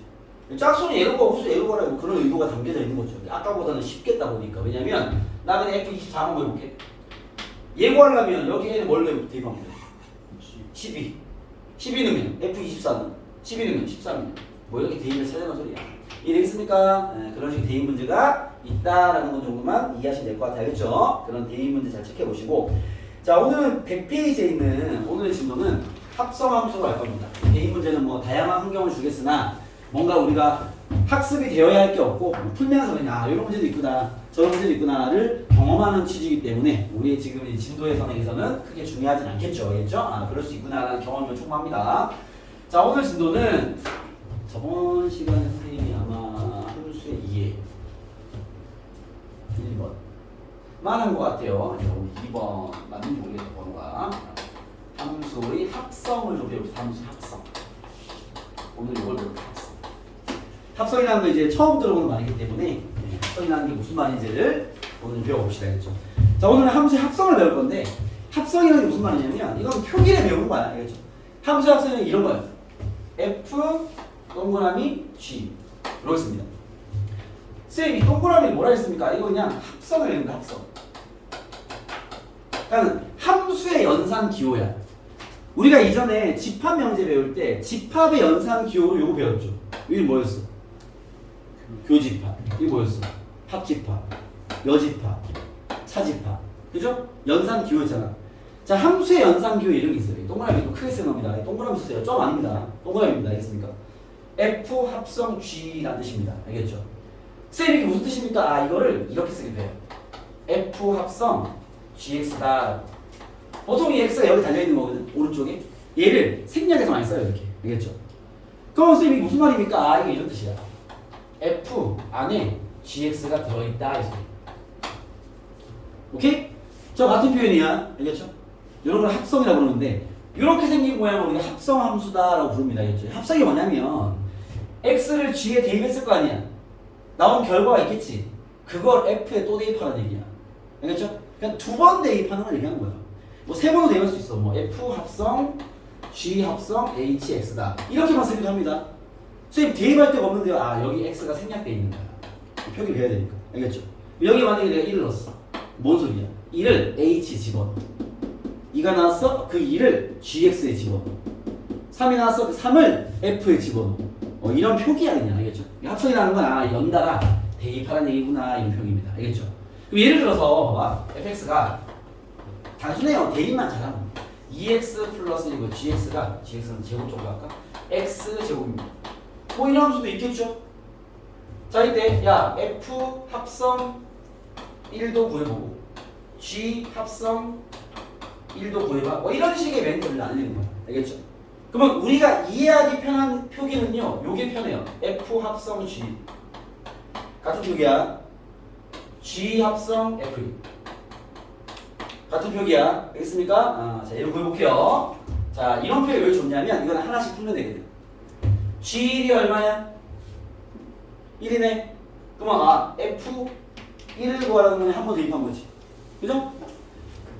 Speaker 1: 짝수는 예로가 홀수 예로가라고 그런 의도가 담겨져 있는 거죠. 아까보다는 쉽겠다 보니까. 왜냐면 나 그냥 F24 한번 해볼게. 예고하려면 여기에는 원래 대입하면 돼. 12. 12 넣으면 F24는 12 넣으면 13이면 뭐 이렇게 대입을 찾아내는 소리야. 이해되겠습니까? 그런 식의 대입 문제가 있다라는 것 정도만 이해하시면 될 것 같아요. 알겠죠? 그런 대입 문제 잘 체크해 보시고. 자, 오늘은 100페이지에 있는 오늘의 진도는 합성함수로 할 겁니다. 대입 문제는 뭐 다양한 환경을 주겠으나 뭔가 우리가 학습이 되어야 할 게 없고 풀면서 그냥 이런 문제도 있구나 저런 문제도 있구나를 경험하는 취지이기 때문에 우리 지금 이 진도의 선에서는 크게 중요하진 않겠죠. 알겠죠? 그럴 수 있구나라는 경험이면 충분합니다. 자, 오늘 진도는 저번 시간에 선생님이 아마 함수의 이해 1번 만한 것 같아요. 오늘 2번 맞는지 모르겠다 번호가 함수의 합성을 좀 배웁시다. 함수 합성. 오늘 이걸 배웁시다. 합성이라는 거 이제 처음 들어보는 말이기 때문에 합성이라는 게 무슨 말인지를 오늘 배워봅시다. 알겠죠? 자, 오늘은 함수의 합성을 배울 건데 합성이라는 게 무슨 말이냐면 이건 표기를 배우는 거야. 알겠죠? 함수의 합성은 이런 거예요. F 동그라미 G 이러고 있습니다. 쌤이 동그라미 뭐라 했습니까? 이거 그냥 합성을 했는데 합성. 그러니까 함수의 연산 기호야. 우리가 이전에 집합 명제 배울 때 집합의 연산 기호로 이거 배웠죠. 이게 뭐였어? 교집합. 이게 뭐였어? 합집합, 여집합, 차집합. 그죠? 연산 기호였잖아. 자, 함수의 연산 기호 이름이 있어요. 동그라미 또 크게 쓰는 겁니다. 동그라미 쓰세요. 점 아닙니다. 동그라미입니다. 알겠습니까? F 합성 G라는 뜻입니다. 알겠죠? 쌤 이게 무슨 뜻입니까? 이거를 이렇게 쓰게 돼요. F 합성 GX다. 보통 이 X가 여기 달려있는 거거든. 오른쪽에. 얘를 생략해서 많이 써요. 이렇게. 알겠죠? 그럼 쌤 이게 무슨 말입니까? 이게 이런 뜻이야. F 안에 GX가 들어있다. 오케이? 저 같은 표현이야. 알겠죠? 이런 걸 합성이라고 부르는데 이렇게 생긴 모양을 우리가 합성함수다라고 부릅니다. 알겠죠? 합성이 뭐냐면 X를 G에 대입했을 거 아니야. 나온 결과가 있겠지. 그걸 F에 또 대입하라는 얘기야. 알겠죠? 그냥 두 번 대입하는 걸 얘기하는 거야. 뭐 세 번도 대입할 수 있어. 뭐 F 합성 G 합성 HX다. 이렇게만 쓰기도 합니다. 선생님 대입할 데가 없는데요. 여기 X가 생략되어 있는 거야. 표기 배워야 되니까. 알겠죠? 여기 만약에 내가 1을 넣었어. 뭔 소리야? 1을 H 집어넣어. 2가 나왔어? 그 2를 gx에 집어넣어. 3이 나왔어? 그 3을 f에 집어넣어. 이런 표기야 그냥. 알겠죠? 합성이라는 건 연달아 대입하라는 얘기구나 이런 표기입니다. 알겠죠? 그럼 예를 들어서 봐봐. fx가 단순해요. 대입만 잘하면 2x 플러스 이거 gx는 제곱 쪽으로 할까? x 제곱입니다. 뭐 이런 수도 있겠죠? 자 이때 야 f 합성 1도 구해보고 g 합성 1도 구해봐. 뭐 이런 식의 멘트를 날리는 거야. 알겠죠? 그러면 우리가 이해하기 편한 표기는요. 요게 편해요. f 합성 g 같은 표기야. g 합성 f 같은 표기야. 알겠습니까? 자 얘를 구해볼게요. 자 이런 표현이 왜 좋냐면 이건 하나씩 풀면 되거든. g1이 얼마야? 1이네. 그러면 f1을 구하라는 건 한 번 대입한 거지. 그죠?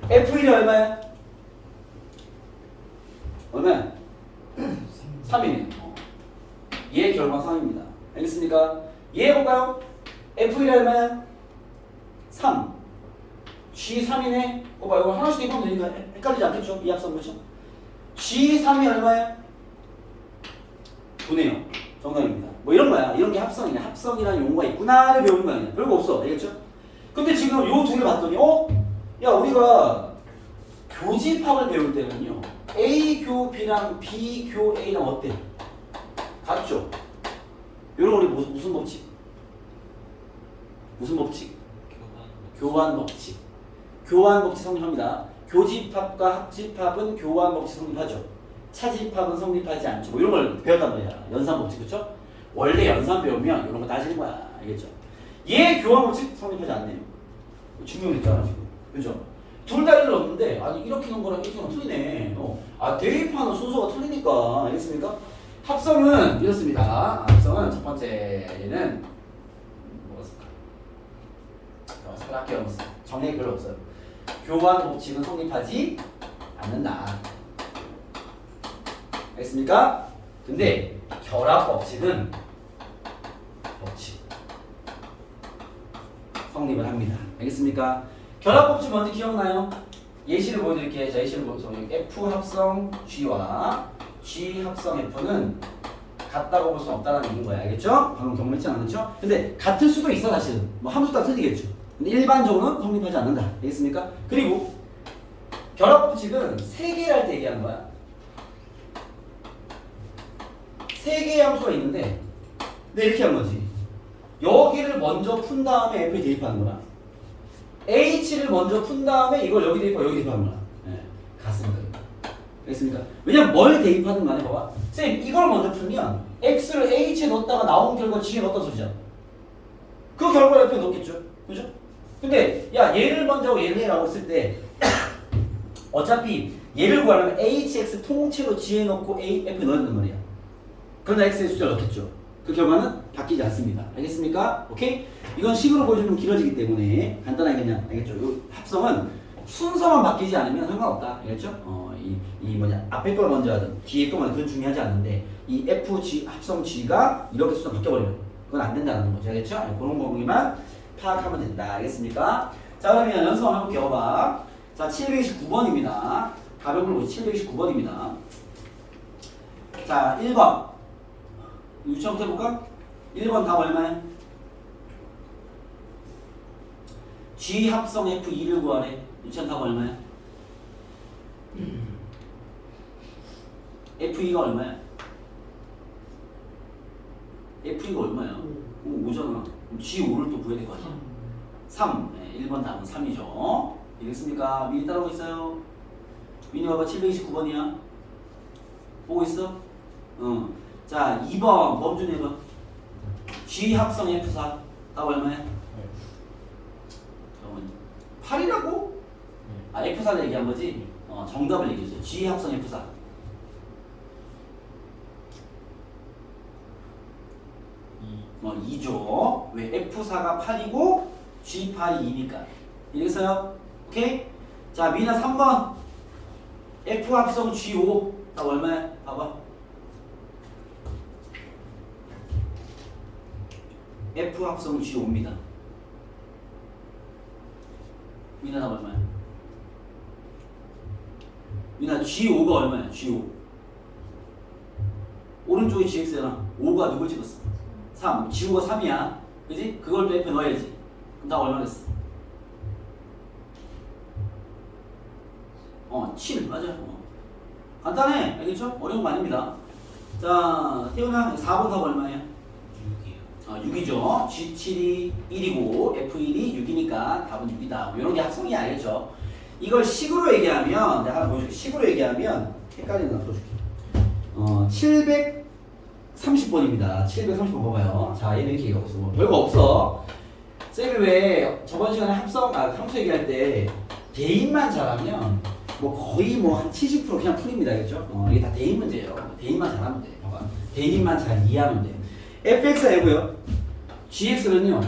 Speaker 1: f1이 얼마야? 얼마야? 3이네. 얘 결과 3입니다. 알겠습니까? 얘 해볼까요? f1이 얼마야? 3. g3이네. 봐, 이거 하나씩 대입하면 되니까 헷갈리지 않겠죠? 이 합성 그렇죠? g3이 얼마야? 9네요. 정답입니다. 뭐 이런 거야. 이런 게 합성이냐. 합성이라는 용어가 있구나를 배우는 거야. 그냥. 별거 없어. 알겠죠? 근데 지금 요 두 개 봤더니 야 우리가 교집합을 배울 때는요. A 교 B랑 B 교 A랑 어때? 같죠? 요런 우리 무슨 법칙? 무슨 법칙? 교환 법칙. 교환 법칙 성립합니다. 교집합과 합집합은 교환 법칙 성립하죠. 차집합은 성립하지 않죠. 뭐 이런 걸 배웠단 말이야. 연산 법칙 그렇죠? 원래 연산 배우면 이런 거 따지는 거야. 알겠죠? 얘 교환 법칙 성립하지 않네요. 증명했잖아 지금. 그죠? 둘 다 1을 넣었는데 아니 이렇게 넣은 거랑 이렇게 넣은 거 틀리네. 대입하는 순서가 틀리니까. 알겠습니까? 합성은 이렇습니다. 합성은 첫 번째 얘는 뭐였을까? 생각해 보세요. 정리 별로 없어요. 교환 법칙은 성립하지 않는다. 알겠습니까? 근데 결합 법칙은 성립을 합니다. 알겠습니까? 결합 법칙 먼저 기억나요? 예시를 보여드릴게요. 자, 예시를 보여서 F 합성 G와 G 합성 F는 같다고 볼 수 없다는 얘기인 거야. 알겠죠? 방금 경험했지 않았죠? 근데 같을 수도 있어 사실은. 뭐 함수 다 틀리겠죠. 근데 일반적으로는 성립하지 않는다. 알겠습니까? 그리고 결합 법칙은 세 개를 할 때 얘기하는 거야. 세 개의 함수가 있는데 근데 이렇게 하는 거지. 여기를 먼저 푼 다음에 F에 대입하는 거야. H를 먼저 푼 다음에 이걸 여기 대입하고 여기 대입하는 거야. 네, 같습니다. 알겠습니까? 왜냐면 뭘 대입하든 간에 봐봐. 쌤 이걸 먼저 풀면 X를 H에 넣었다가 나온 결과 G에 넣었다 소리잖아. 그 결과를 F에 넣겠죠. 그죠? 근데 야 얘를 먼저 하고 얘를 해라고 했을 때 어차피 얘를 구하려면 HX 통째로 G에 넣고 F에 넣어야 된단 말이야. 그러나 X의 숫자를 넣겠죠. 그 결과는 바뀌지 않습니다. 알겠습니까? 오케이? 이건 식으로 보여주면 길어지기 때문에 간단하게 그냥 알겠죠? 이 합성은 순서만 바뀌지 않으면 상관없다. 알겠죠? 이 뭐냐 앞에 걸 먼저 하든 뒤에 거만 그건 중요하지 않는데 이 FG 합성 G가 이렇게 순서 바뀌어버려요. 그건 안 된다는 거죠. 알겠죠? 그런 부분만 파악하면 된다. 알겠습니까? 자 그러면 연습 한번 해볼게요. 봐. 자 729번입니다. 가볍은 거지 729번입니다. 자 1번 유치원부터 해볼까? 1번 답 얼마야? G 합성 F2를 구하래. 유치원 답 얼마야? F2가 얼마야? F2가 얼마야? 5잖아. G5를 또 구해야 될 거 아니야? 3. 네, 1번 답은 3이죠. 되겠습니까? 미리 따라오고 있어요. 민이 봐봐 729번이야. 보고 있어? 응. 자 2번 범준 해봐. G 합성 F4 답 얼마야? 8이라고? 아 F4를 얘기한 거지? 정답을 얘기했어요. G 합성 F4 2죠. 왜? F4가 8이고 G8이 2니까 이래서요. 오케이? 자 미나 3번 F 합성 G5 답 얼마야? 봐봐. F 합성 G5입니다. 미나 답 얼마야? 그러니까 G5가 얼마야? G5. 오른쪽에 GX잖아. 5가 누굴 찍었어? 3. G5가 3이야. 그지? 그걸 또 옆에 넣어야지. 그럼 다 얼마 됐어? 7. 맞아. 간단해. 알겠죠? 어려운 거 아닙니다. 자, 태훈아 4번 답 얼마예요? 6이죠. G7이 1이고 F1이 6이니까 답은 6이다. 이런 게 합성이 알겠죠? 이걸 식으로 얘기하면 내가 한번 보여줄게. 식으로 얘기하면 헷갈리는 거 풀어줄게. 730번입니다. 730번 봐봐요. 자, 얘는 이렇게 얘기하고 있어. 뭐 별거 없어. 쌤이 왜 저번 시간에 함수 얘기할 때 대입만 잘하면 뭐 거의 뭐 한 70% 그냥 풀립니다. 알겠죠? 이게 다 대입 문제예요. 대입만 잘하면 돼. 봐봐. 대입만 잘 이해하면 돼. fx가 이고요. gx는요.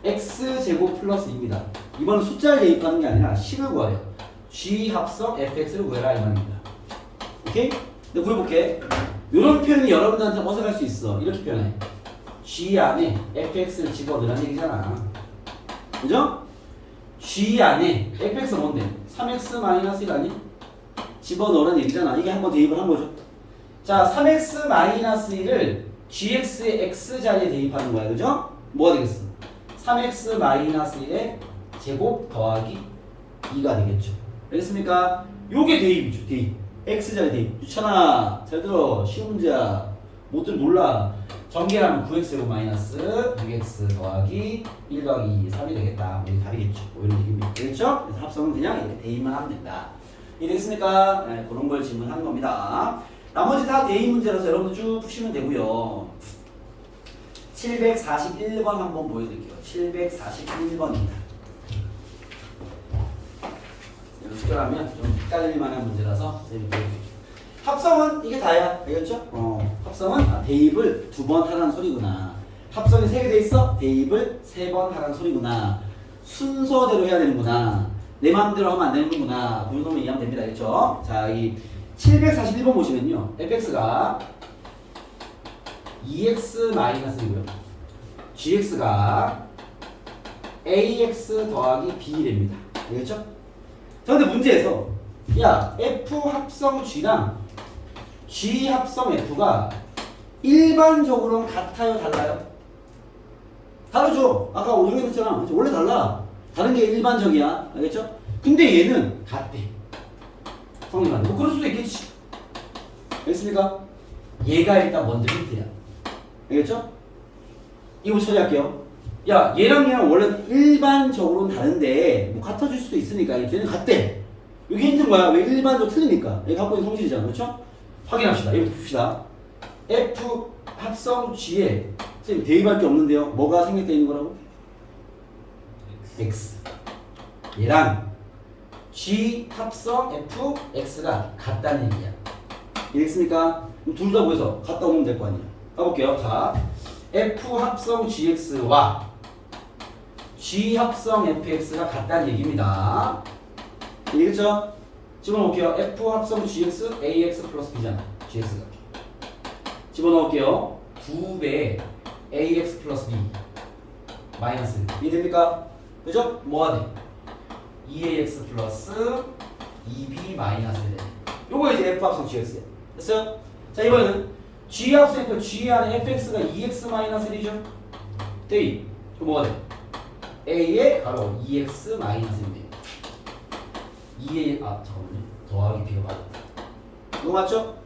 Speaker 1: x제곱 플러스 2입니다. 이번은 숫자를 대입하는 게 아니라 식을 구하래요. g 합성 fx를 구해라 이 말입니다. 오케이? 근데 구해볼게. 이런 표현이 여러분들한테 어색할 수 있어. 이렇게 표현해. g 안에 fx를 집어넣으라는 얘기잖아. 그죠? g 안에 fx가 뭔데? 3x-1 아니? 집어넣으라는 얘기잖아. 이게 한번 대입을 한 거죠. 자, 3x-1을 gx의 x자리에 대입하는 거야. 그죠? 뭐가 되겠어? 3x-1의 제곱 더하기 2가 되겠죠. 알겠습니까? 요게 대입이죠. 대입. x자리 대입. 유찬아, 잘 들어. 쉬운 문제야. 못들 몰라. 전개하면 9x제곱 마이너스 6x 더하기 1 더하기 2, 3이 되겠다. 이게 답이겠죠. 뭐 이런 얘기입니다. 되겠죠? 그래서 합성은 그냥 이렇게 대입만 하면 된다. 이해되겠습니까? 네, 그런 걸 질문하는 겁니다. 나머지 다 대입 문제라서 여러분들 쭉 푸시면 되고요. 741번 한번 보여드릴게요. 741번입니다. 특별하면 좀 헷갈릴 만한 문제라서 선생님이 보여드릴게요. 합성은 이게 다야. 알겠죠? 합성은 대입을 2번 하라는 소리구나. 합성이 3개 돼 있어? 대입을 3번 하라는 소리구나. 순서대로 해야 되는구나. 내 마음대로 하면 안 되는구나. 그 정도면 이해하면 됩니다. 알겠죠? 자, 이 741번 보시면요. fx가 2x-이고요. gx가 ax 더하기 b 됩니다. 알겠죠? 자, 근데 문제에서 야, f 합성 g랑 g 합성 f가 일반적으로는 같아요, 달라요? 다르죠? 아까 우리가 했잖아. 원래 달라. 다른 게 일반적이야. 알겠죠? 근데 얘는 같대. 성립하네. 뭐 그럴 수도 있겠지. 알겠습니까? 얘가 일단 먼저 힌트야. 알겠죠? 이거 처리할게요. 야, 얘랑 원래 일반적으로는 다른데 뭐 같아질 수도 있으니까 얘는 같대. 여기 힌트는 뭐야? 왜 일반적으로 틀리니까. 얘 갖고 있는 성질이잖아. 그렇죠? 확인합시다. 이거 봅시다. F 합성 G에 선생님 대입할 게 없는데요. 뭐가 생략되어 있는 거라고? X. 얘랑 G 합성 F, X가 같다는 얘기야. 이해했습니까? 둘 다 보여서 갔다 오면 될 거 아니야. 가볼게요. 자, F 합성 GX와 G 합성 FX가 같다는 얘기입니다. 이해겠죠? 집어넣을게요. F 합성 GX, AX 플러스 B잖아. GX가. 집어넣을게요. 2배 AX 플러스 B 마이너스. 이해됩니까? 그죠? 뭐가 돼? 2AX 플러스 2B 마이너스 돼. 요거 이제 F 합성 GX야. 됐어요? 자, 이번에는 G 합성 F, G 안에 FX가 2X 마이너스 1이죠? 대입. 그럼 뭐가 돼? A에 가로 2X 마이너스 1이에요. 2A, 잠깐만요. 더하기 B가 맞았다. 이거 맞죠?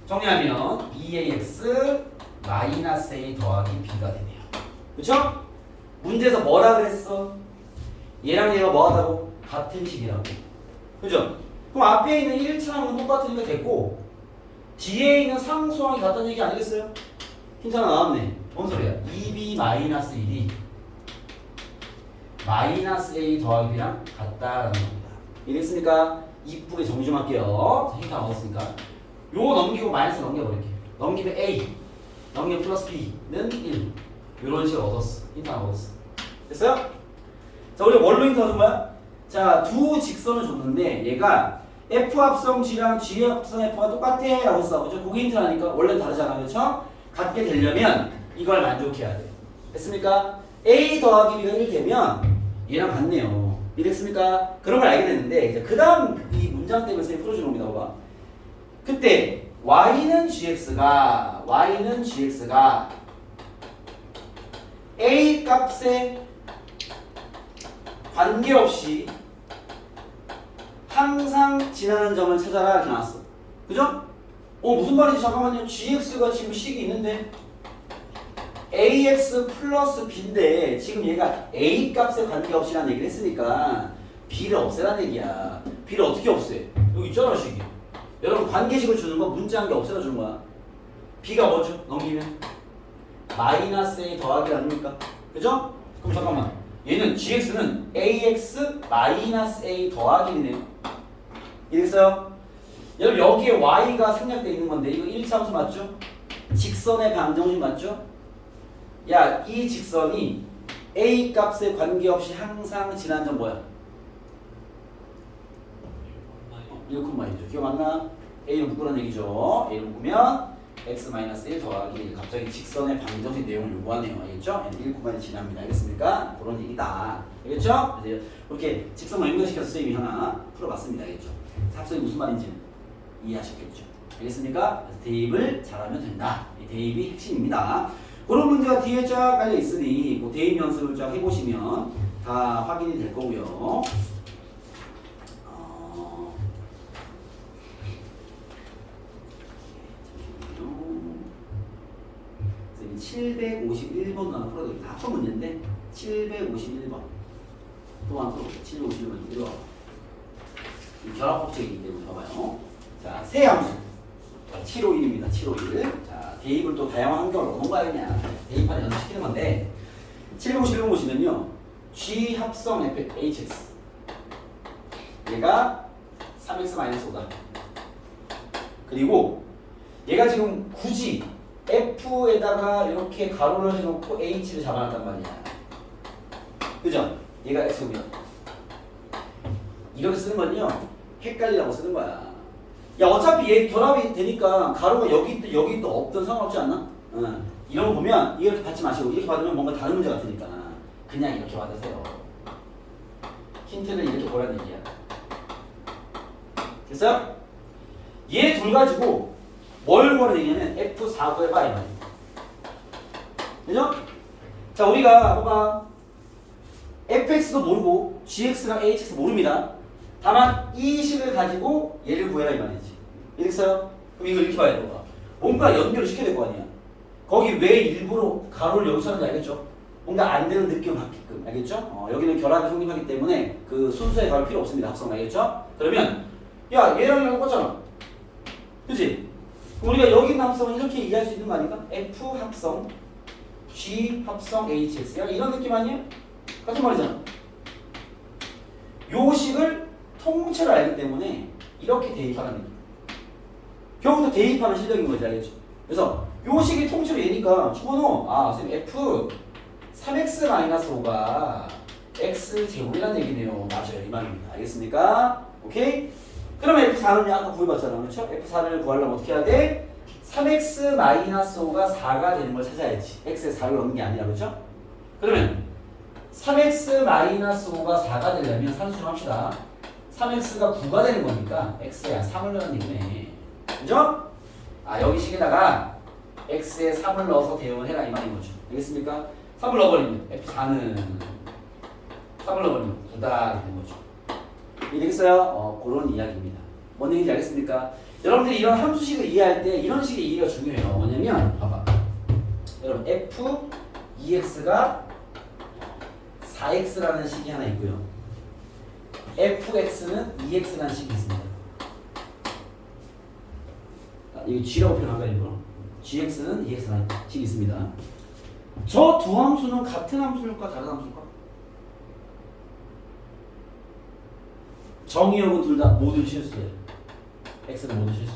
Speaker 1: 정리하면 2AX 마이너스 A 더하기 B가 되네요. 그쵸? 문제에서 뭐라 그랬어? 얘랑 얘가 뭐하다고? 같은 식이라고. 그죠? 그럼 앞에 있는 1차랑은 똑같으니까 됐고 뒤에 있는 상수항이 같다는 얘기 아니겠어요? 힌트 하나 나왔네. 뭔 소리야? 2B 마이너스 1이 마이너스 A 더하기 B랑 같다라는 겁니다. 이해됐습니까? 이쁘게 정리 좀 할게요. 힌트 하나 얻었으니까 요거 넘기고 마이너스 넘겨버릴게요. 넘기면 A 넘기면 플러스 B는 1 요런 식으로 얻었어. 힌트 하나 얻었어. 됐어요? 자, 우리 뭘로 힌트 얻은 거야? 자, 두 직선을 줬는데 얘가 F 합성 G랑 G 합성 F가 똑같아 라고 써. 그죠? 그게 힌트라니까 원래는 다르잖아. 그렇죠? 같게 되려면 이걸 만족해야 돼. 됐습니까? A 더하기 B가 1 되면 얘랑 같네요. 이랬습니까? 그런 걸 알게 됐는데 이제 그 다음 이 문제 문장 때문에 쌤이 풀어주는 겁니다. 봐봐. 그때 y는 gx가 a 값에 관계없이 항상 지나는 점을 찾아라 이렇게 나왔어. 그죠? 무슨 말인지 잠깐만요. gx가 지금 식이 있는데 ax 플러스 b인데 지금 얘가 a 값에 관계없이라는 얘기를 했으니까 b를 없애라는 얘기야. b를 어떻게 없애? 여기 있잖아 식이. 여러분 관계식을 주는 거 문자한 게 없애다 주는 거야. b가 뭐죠? 넘기면 마이너스 a 더하기 아닙니까? 그죠? 그럼 잠깐만. 얘는 gx는 ax 마이너스 a 더하기네요. 이해됐어요? 여러분 여기에 y가 생략되어 있는 건데 이거 1차 함수 맞죠? 직선의 방정식 맞죠? 야, 이 직선이 a 값에 관계없이 항상 지나는 점 뭐야? 1,1죠. 기억 안 나? a를 묶으라는 얘기죠. a를 묶으면 x-1 더하기 갑자기 직선의 방정식 내용을 요구하네요. 알겠죠? 1,1이 지납니다. 알겠습니까? 그런 얘기다. 알겠죠? 그래서 이렇게 직선만 연결시켜서 쌤이 하나 풀어봤습니다. 알겠죠? 삽선이 무슨 말인지는 이해하셨겠죠? 알겠습니까? 그래서 대입을 잘하면 된다. 이 대입이 핵심입니다. 그런 문제가 뒤에 쫙 깔려 있으니 그 대입 연습을 쫙 해보시면 다 확인이 될 거고요. 751번 하나 풀어드릴게요. 다 풀 문제인데 751번 또 하나 풀어볼게요. 751번 이거 결합법칙이기 때문에 봐봐요. 자, 세 함수 751입니다. 751. 자, 대입을 또 다양한 환경으로 뭔가 그냥 대입하는 연습시키는 건데 751번 보시면요. G 합성 fhx 얘가 3x-5다. 그리고 얘가 지금 굳이 F에다가 이렇게 가로를 해놓고 H를 잡아놨단 말이야. 그죠? 얘가 X고요. 이렇게 쓰는 건요. 헷갈리라고 쓰는 거야. 야, 어차피 얘 결합이 되니까 가로가 여기 있든 여기 있든 없든 상관없지 않나? 이런 거 보면 이렇게 받지 마시고 이렇게 받으면 뭔가 다른 문제 같으니까 그냥 이렇게 받으세요. 힌트는 이렇게 보라는 얘기야. 됐어요? 얘 둘 가지고 뭘 구하는 얘기냐면 F4 구해봐 이 말이야. 그죠? 자, 우리가 봐봐. fx도 모르고 gx랑 hx 모릅니다. 다만 이 식을 가지고 얘를 구해라 이 말이지. 이랬어요? 그럼 이거 이렇게 봐야 돼. 뭔가 연결을 시켜야 될 거 아니야. 거기 왜 일부러 가로를 여기서 하는지 알겠죠? 뭔가 안 되는 느낌을 받게끔. 알겠죠? 여기는 결합이 성립하기 때문에 그 순서에 가로 필요 없습니다. 합성 알겠죠? 그러면 야, 얘랑 이랑 똑같잖아. 그치? 우리가 여기 있는 합성은 이렇게 이해할 수 있는 거 아닌가? F 합성, G 합성, HX. 약간 이런 느낌 아니에요? 같은 말이잖아. 요 식을 통째로 알기 때문에 이렇게 대입하는 거예요. 결국도 대입하는 실력인 거지, 알겠죠? 그래서 요 식이 통째로 얘니까 집어넣어. 선생님 F 3x-5가 x제곱이라는 얘기네요. 맞아요. 이 말입니다. 알겠습니까? 오케이? 그러면 F4는 아까 구해봤잖아. 그렇죠? F4를 구하려면 어떻게 해야 돼? 3x-5가 4가 되는 걸 찾아야지. x에 4를 넣는 게 아니라. 그렇죠? 그러면 3x-5가 4가 되려면 산수를 합시다. 3x가 9가 되는 거니까 x에 3을 넣는 얘기네. 그죠? 여기 식에다가 x에 3을 넣어서 대응을 해라 이 말인 거죠. 알겠습니까? 3을 넣어버리면 F4는 3을 넣어버리면 9다 되는 거죠. 이해되겠어요? 그런 이야기입니다. 뭔 얘기인지 알겠습니까? 여러분들이 이런 함수식을 이해할 때 이런 식의 이해가 중요해요. 뭐냐면 봐봐. 여러분 f 2x가 4x라는 식이 하나 있고요. fx는 2x라는 식이 있습니다. 이거 g라고 표현할까요? 이거? gx는 2x라는 식이 있습니다. 저 두 함수는 같은 함수일까 다른 함수일까? 정의역은 둘 다 모두 실수예요. x는 모두 실수.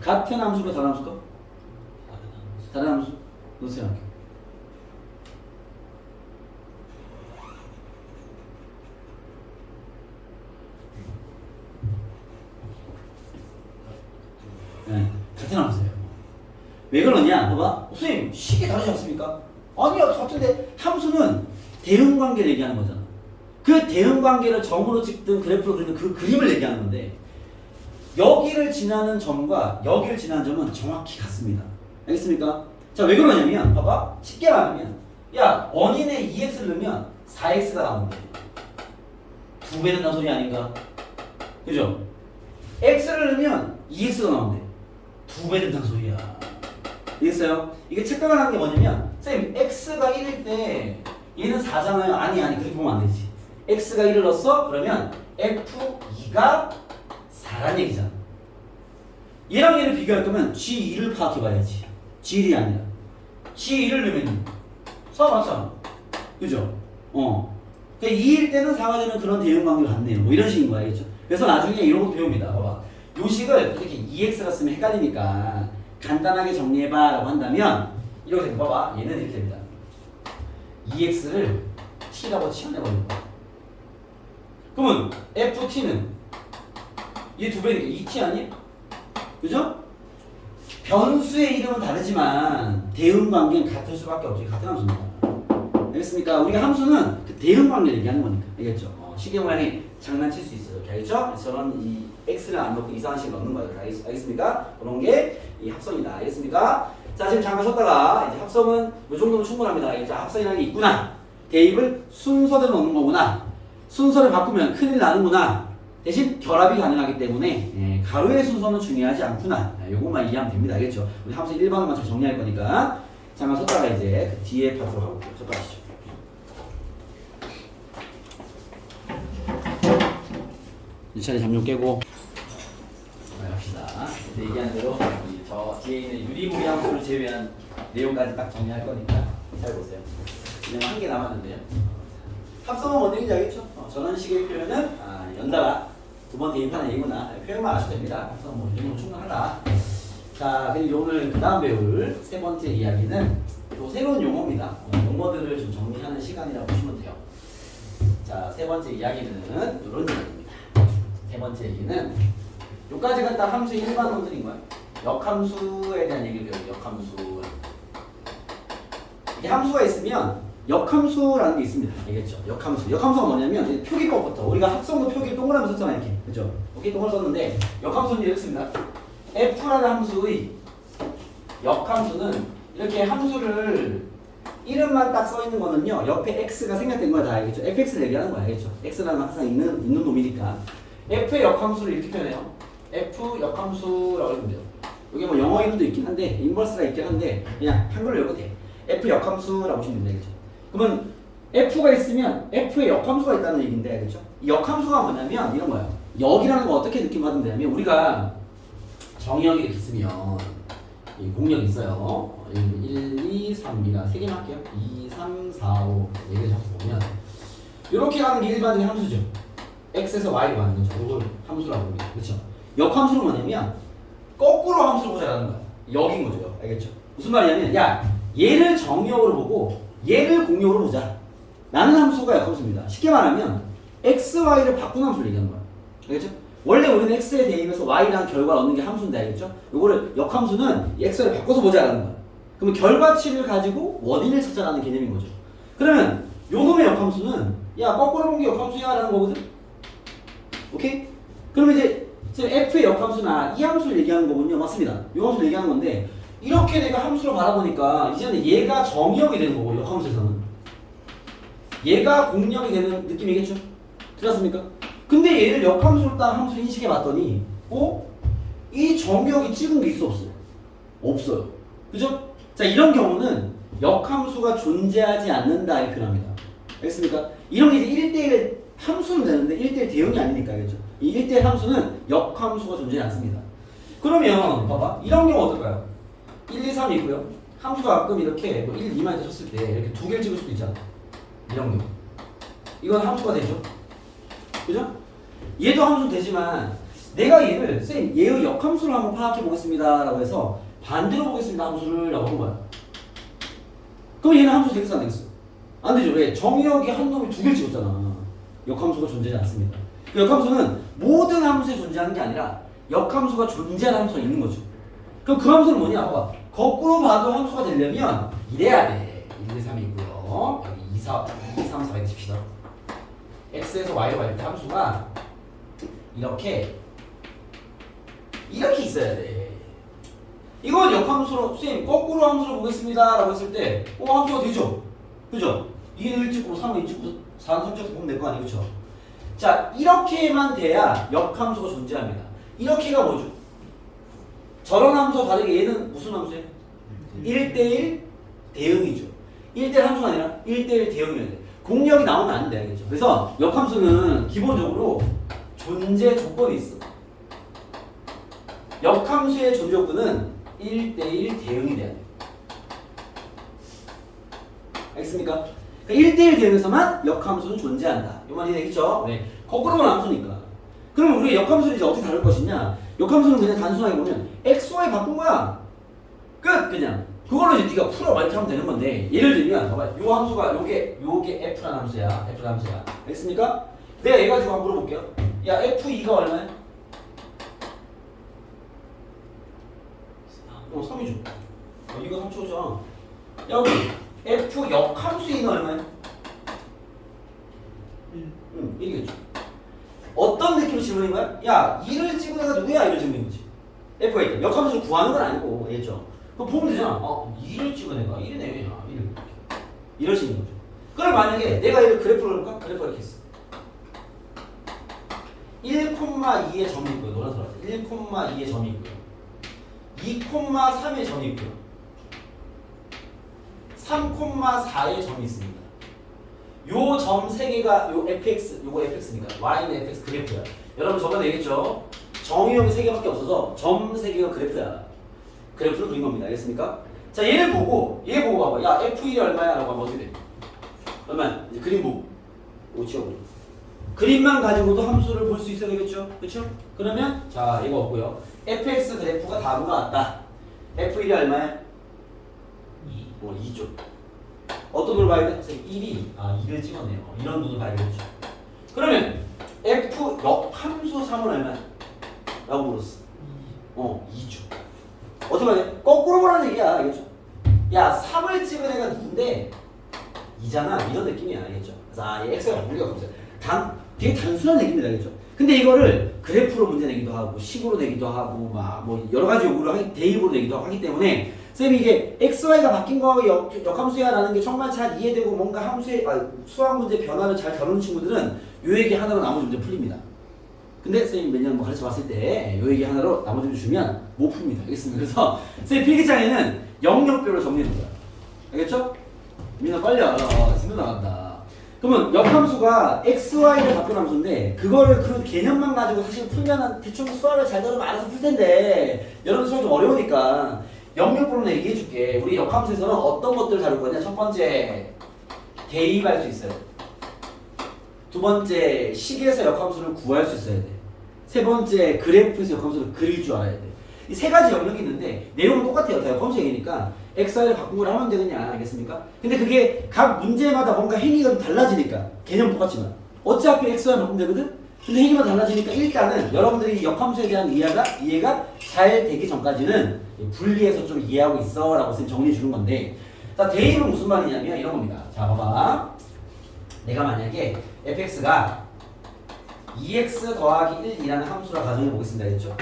Speaker 1: 같은 함수가 다른 함수가? 다른 함수. 너 생각해. 네, 같은 함수예요. 왜 그러냐? 봐봐. 선생님, 식이 다르지 않습니까? 아니야, 같은데 함수는 대응관계를 얘기하는 거잖아. 그 대응 관계를 점으로 찍든 그래프로 그리는 그 그림을 얘기하는 건데 여기를 지나는 점과 여기를 지나는 점은 정확히 같습니다. 알겠습니까? 자, 왜 그러냐면 봐봐. 쉽게 말하면 야 원인에 2x를 넣으면 4x가 나오는데 2배 된다는 소리 아닌가? 그죠? x를 넣으면 2x가 나오는데 2배 된다는 소리야. 알겠어요? 이게 착각을 하는 게 뭐냐면 선생님 x가 1일 때 얘는 4잖아요. 아니 그렇게 보면 안 되지. x가 1을 넣었어? 그러면 f2가 4란 얘기잖아. 얘랑 얘를 비교할 거면 g2를 파악해 봐야지. g1이 아니라 g1을 넣으면 4 맞잖아. 그죠? 그러니까 2일 때는 4가 되는 그런 대응 관계가 같네요. 뭐 이런 식인 거야. 알겠죠? 그래서 나중에 이런 것도 배웁니다. 봐봐. 요식을 이렇게 2x가 쓰면 헷갈리니까 간단하게 정리해봐 라고 한다면 이렇게 봐봐. 얘는 이렇게 됩니다. 2x를 t라고 치환해버린 거야. 그러면 ft는 얘 2배니까 2t 아니야? 그죠? 변수의 이름은 다르지만 대응 관계는 같을 수밖에 없지. 같은 함수입니다. 알겠습니까? 우리가 함수는 그 대응 관계를 얘기하는 거니까. 알겠죠? 시계 모양이 장난칠 수 있어요. 알겠죠? 저는 이 x를 안 넣고 이상한 식을 넣는 거예요. 알겠습니까? 그런 게 이 합성이다. 알겠습니까? 자, 지금 잠깐 쉬었다가 이제 합성은 이 정도면 충분합니다. 알겠죠? 합성이라는 게 있구나. 대입을 순서대로 넣는 거구나. 순서를 바꾸면 큰일 나는구나. 대신 결합이 가능하기 때문에 가로의 순서는 중요하지 않구나. 요것만 이해하면 됩니다. 알겠죠? 우리 함수 1번만 잘 정리할 거니까 잠깐 쉬었다가 이제 그 뒤에 파트로 가볼게요. 쉬었다 가시죠. 이 차례 잠좀 깨고 갑시다. 그때 얘기한 대로 저 뒤에 있는 유리무리 함수를 제외한 내용까지 딱 정리할 거니까 잘 보세요. 그냥 한 개 남았는데요. 합성은 뭔 얘기인지 알겠죠? 저런 식의 표현은 연달아 두 번 대입하는 얘기구나. 표현만 아셔도 됩니다. 합성은 뭐 이 정도 충분하다. 자, 그리고 오늘 그 다음 배울 세 번째 이야기는 또 새로운 용어입니다. 용어들을 좀 정리하는 시간이라고 보시면 돼요. 자, 세 번째 이야기는 이런 이야기입니다. 세 번째 얘기는 요까지가 딱 함수의 일반 놈들인 거야. 역함수에 대한 얘기를 배워요. 역함수. 이게 함수가 있으면 역함수라는 게 있습니다. 알겠죠? 역함수. 역함수가 뭐냐면 표기법부터 우리가 합성도 표기 동그라미 썼잖아 이렇게. 그죠? 오케이 동그라미 썼는데 역함수는 이렇게 씁니다. f라는 함수의 역함수는 이렇게 함수를 이름만 딱 써 있는 거는요. 옆에 x가 생략된 거야 다 알겠죠? fx를 얘기하는 거야. 알겠죠? x라는 항상 있는 놈이니까 f의 역함수를 이렇게 표현해요. f 역함수라고 하면 돼요. 이게 뭐 영어 이름도 있긴 한데 인버스가 있긴 한데 그냥 한글로 읽어도 돼. f 역함수라고 보시면 되겠죠. 그러면 f가 있으면 f의 역함수가 있다는 얘기인데 알겠죠? 이 역함수가 뭐냐면 이런 거예요. 역이라는 거 어떻게 느낌 받으면 되냐면 우리가 정의역이 이렇게 있으면 이 공역이 있어요. 1, 2, 3이나 3개만 할게요. 2, 3, 4, 5 4개 잡고 보면 이렇게 가는 게 일반적인 함수죠. x에서 y로 가는 거죠. 이걸 함수라고 합니다. 그렇죠? 역함수는 뭐냐면 거꾸로 함수를 보자라는 거야. 역인 거죠. 알겠죠? 무슨 말이냐면 야 얘를 정역으로 보고 얘를 공역으로 보자. 라는 함수가 역함수입니다. 쉽게 말하면 x, y를 바꾸는 함수를 얘기하는 거야. 알겠죠? 원래 우리는 x에 대입해서 y라는 결과를 얻는 게 함수인데 알겠죠? 요거를 역함수는 x를 바꿔서 보자라는 거야. 그러면 결과치를 가지고 원인을 찾자라는 개념인 거죠. 그러면 요놈의 역함수는 야 거꾸로 본 게 역함수야 라는 거거든. 오케이? 그러면 이제 f의 역함수나 이 함수를 얘기하는 거군요. 맞습니다. 이 함수를 얘기하는 건데 이렇게 내가 함수로 바라보니까 이제는 얘가 정역이 되는 거고 역함수에서는 얘가 공역이 되는 느낌이겠죠? 들었습니까? 근데 얘를 역함수로 딱 함수 인식해 봤더니 이 정역이 찍은 게 있어 없어요? 없어요. 그죠? 자 이런 경우는 역함수가 존재하지 않는다 이렇게 표현합니다. 알겠습니까? 이런 게 이제 1대1 함수는 되는데 1대1 대응이 아니니까 알겠죠? 이 1대1 함수는 역함수가 존재하지 않습니다. 그러면 봐봐 이런 경우 어떨까요? 1, 2, 3이 있고요. 함수가 가끔 이렇게 뭐 1, 2만 되셨을 때 이렇게 두 개를 찍을 수도 있잖아. 이런 경우 이건 함수가 되죠. 그죠? 얘도 함수 되지만 내가 얘를 쌤 얘의 역함수를 한번 파악해 보겠습니다 라고 해서 반대로 보겠습니다 함수를 라고 한 거야. 그럼 얘는 함수 되겠어 안 되겠어? 안 되죠. 왜? 정역이 한 놈이 두 개를 찍었잖아. 역함수가 존재하지 않습니다. 그 역함수는 모든 함수에 존재하는 게 아니라 역함수가 존재하는 함수가 있는 거죠. 그럼 그 함수는 뭐냐? 봐봐. 거꾸로 봐도 함수가 되려면 이래야 돼. 1, 2, 3이 있고요. 여기 2, 3, 4 해주십시다. x에서 y로 갈 때 함수가 이렇게 있어야 돼. 이건 역함수로 선생님 거꾸로 함수로 보겠습니다 라고 했을 때 함수가 되죠? 그죠? 2는 1 찍고 3은 2 찍고 4는 3 찍고 보면 될 거 아니에요? 그쵸? 자 이렇게만 돼야 역함수가 존재합니다. 이렇게가 뭐죠? 저런 함수와 다르게 얘는 무슨 함수예요? 1대1 대응이죠. 1대1 함수가 아니라 1대1 대응이어야 돼. 공력이 나오면 안 돼. 알겠죠? 그래서 역함수는 기본적으로 존재 조건이 있어. 역함수의 존재 조건은 1대1 대응이 돼야 돼. 알겠습니까? 그러니까 1대1 대응에서만 역함수는 존재한다. 이 말이 되겠죠? 네. 거꾸로 보면 함수니까. 그러면 우리 역함수를 이제 어떻게 다룰 것이냐? 역함수는 그냥 단순하게 보면 x, y 바꾼 거야. 끝! 그냥. 그걸로 이제 네가 풀어 이렇게 하면 되는 건데 예를 들면 봐봐. 요 함수가 요게 f라는 함수야. f라는 함수야. 알겠습니까? 내가 얘 가지고 한번 물어볼게요. 야 f2가 얼마야? 3이죠. 이거 3초죠. 여기 f 역함수인은 얼마야? 1이겠죠. 어떤 느낌으로 질문인 거야? 야 2를 찍은 애가 누구야? 이런 질문이지. f가 있다. 역함수를 구하는 건 아니고 알겠죠? 그럼 보면 되잖아. 2를 찍은 애가 1이네. 1. 이런 식인 거죠. 그럼 만약에 내가 이걸 그래프를 볼까? 그래프가 이렇게 있어. 1,2의 점이 있고요. 노란색 1,2의 점이 있고요. 2,3의 점이 있고요. 3,4의 점이 있습니다. 요 점 3개가 요 fx, 요거 fx니까 y는 fx 그래프야. 여러분 저번에 얘기했죠? 정의형이 3개밖에 없어서 점 3개가 그래프야. 그래프를 그린 겁니다. 알겠습니까? 자 얘 보고 봐봐. 야 f1이 얼마야? 라고 하면 어떻게 돼? 얼마야? 이제 그림 보고 이거 지워버려. 그림만 가지고도 함수를 볼 수 있어야 되겠죠? 그렇죠? 그러면 자 이거 없고요. fx 그래프가 다음과 같다. f1이 얼마야? 2죠. 어떤 걸 봐야 돼? 1이 2를 찍었네요. 이런 눈을 봐야 되겠죠. 그러면 f 역함수 3은 얼마야? 라고 물었어. 2죠. 어떻게 봐야 돼? 거꾸로 보라는 얘기야. 알겠죠? 야 3을 찍은 애가 누군데 2잖아. 이런 느낌이야. 알겠죠? 그래서 얘 x가 우리가 보세요. 되게 단순한 얘기입니다. 알겠죠? 근데 이거를 그래프로 문제 내기도 하고 식으로 내기도 하고 막 뭐 여러 가지 요구를 대입으로 내기도 하기 때문에 쌤이 이게 x, y가 바뀐 거하고 역함수야 라는 게 정말 잘 이해되고 뭔가 함수의 수학 문제 변화를 잘 다루는 친구들은 요 얘기 하나로 나머지 문제 풀립니다. 근데 쌤이 몇 년 가르쳐 봤을 때 요 얘기 하나로 나머지 문제 주면 못 풉니다. 알겠습니다. 그래서 쌤 필기장에는 영역별로 정리하는 거야. 알겠죠? 민아 빨리 알아. 신경 나간다. 그러면 역함수가 x, y를 바꾼 함수인데 그거를 그 개념만 가지고 사실 풀면 대충 수학을 잘 다루면 알아서 풀 텐데 여러분 수학 좀 어려우니까 영역별로 얘기해 줄게. 우리 역함수에서는 어떤 것들을 다룰 거냐? 첫 번째 대입할 수 있어요. 두 번째 식에서 역함수를 구할 수 있어야 돼. 세 번째 그래프에서 역함수를 그릴 줄 알아야 돼. 이 세 가지 영역이 있는데 내용은 똑같아요. 다 역함수 얘기니까 x, y를 바꾼 걸 하면 되느냐 알겠습니까? 근데 그게 각 문제마다 뭔가 행위가 좀 달라지니까 개념 똑같지만 어차피 x, y 바꾸면 되거든? 근데 행위가 달라지니까 일단은 여러분들이 역함수에 대한 이해가 잘 되기 전까지는 분리해서 좀 이해하고 있어 라고 선생님 정리해 주는 건데 자 대입은 무슨 말이냐면 이런 겁니다. 자 봐봐. 내가 만약에 fx가 2x 더하기 1이라는 함수라 가정해 보겠습니다. 알겠죠?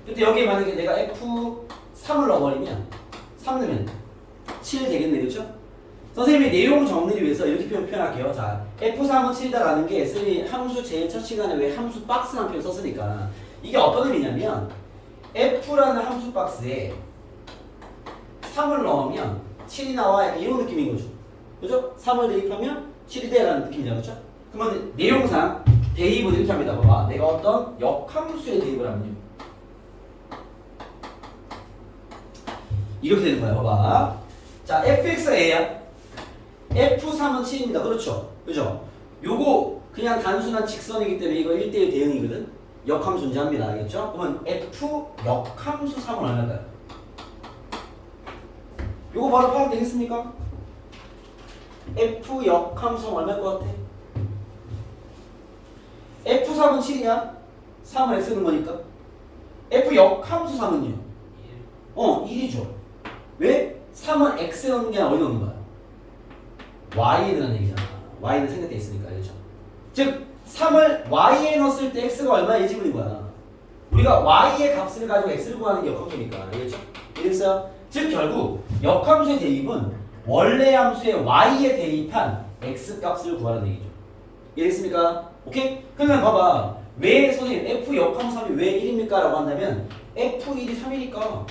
Speaker 1: 근데 여기에 만약에 내가 f3을 넣어버리면 3 넣으면 7 되겠네. 그렇죠? 선생님이 내용 정리를 위해서 이렇게 표현할게요. 자, f3은 7이다라는 게 쌤이 함수 제일 첫 시간에 왜 함수 박스라는 표현 썼으니까 이게 어떤 의미냐면 f라는 함수 박스에 3을 넣으면 7이 나와 약간 이런 느낌인 거죠. 그죠? 3을 대입하면 7이 돼라는 느낌이잖아요. 그렇죠? 그러면 내용상 대입을 이렇게 합니다. 봐봐. 내가 어떤 역함수에 대입을 하면요. 이렇게 되는 거야. 봐봐. 자, fx가 a야. f3은 7입니다. 그렇죠? 그죠? 요거 그냥 단순한 직선이기 때문에 이거 1대1 대응이거든? 역함수 존재합니다. 알겠죠? 그러면 f 역함수 3은 얼마일까요? 요거 바로 파악 되겠습니까? f 역함수 3은 얼마일 것 같아? f3은 7이냐? 3을 x 넣은 거니까. f 역함수 3은요? 1이죠. 왜? 3은 x에 넣는 게 아니라 어디 넣는 거야? y에 넣는 얘기잖아. y는 생략돼 있으니까. 그렇죠? 즉 3을 y에 넣었을 때 x가 얼마나 예지분인 거야. 우리가 y의 값을 가지고 x를 구하는 게 역함수니까. 알겠죠? 이랬어요? 즉 결국 역함수의 대입은 원래 함수의 y에 대입한 x 값을 구하는 얘기죠. 이해됐습니까? 오케이? 그러면 봐봐. 왜 선생님 f 역함수 3이 왜 1입니까? 라고 한다면 f1이 3이니까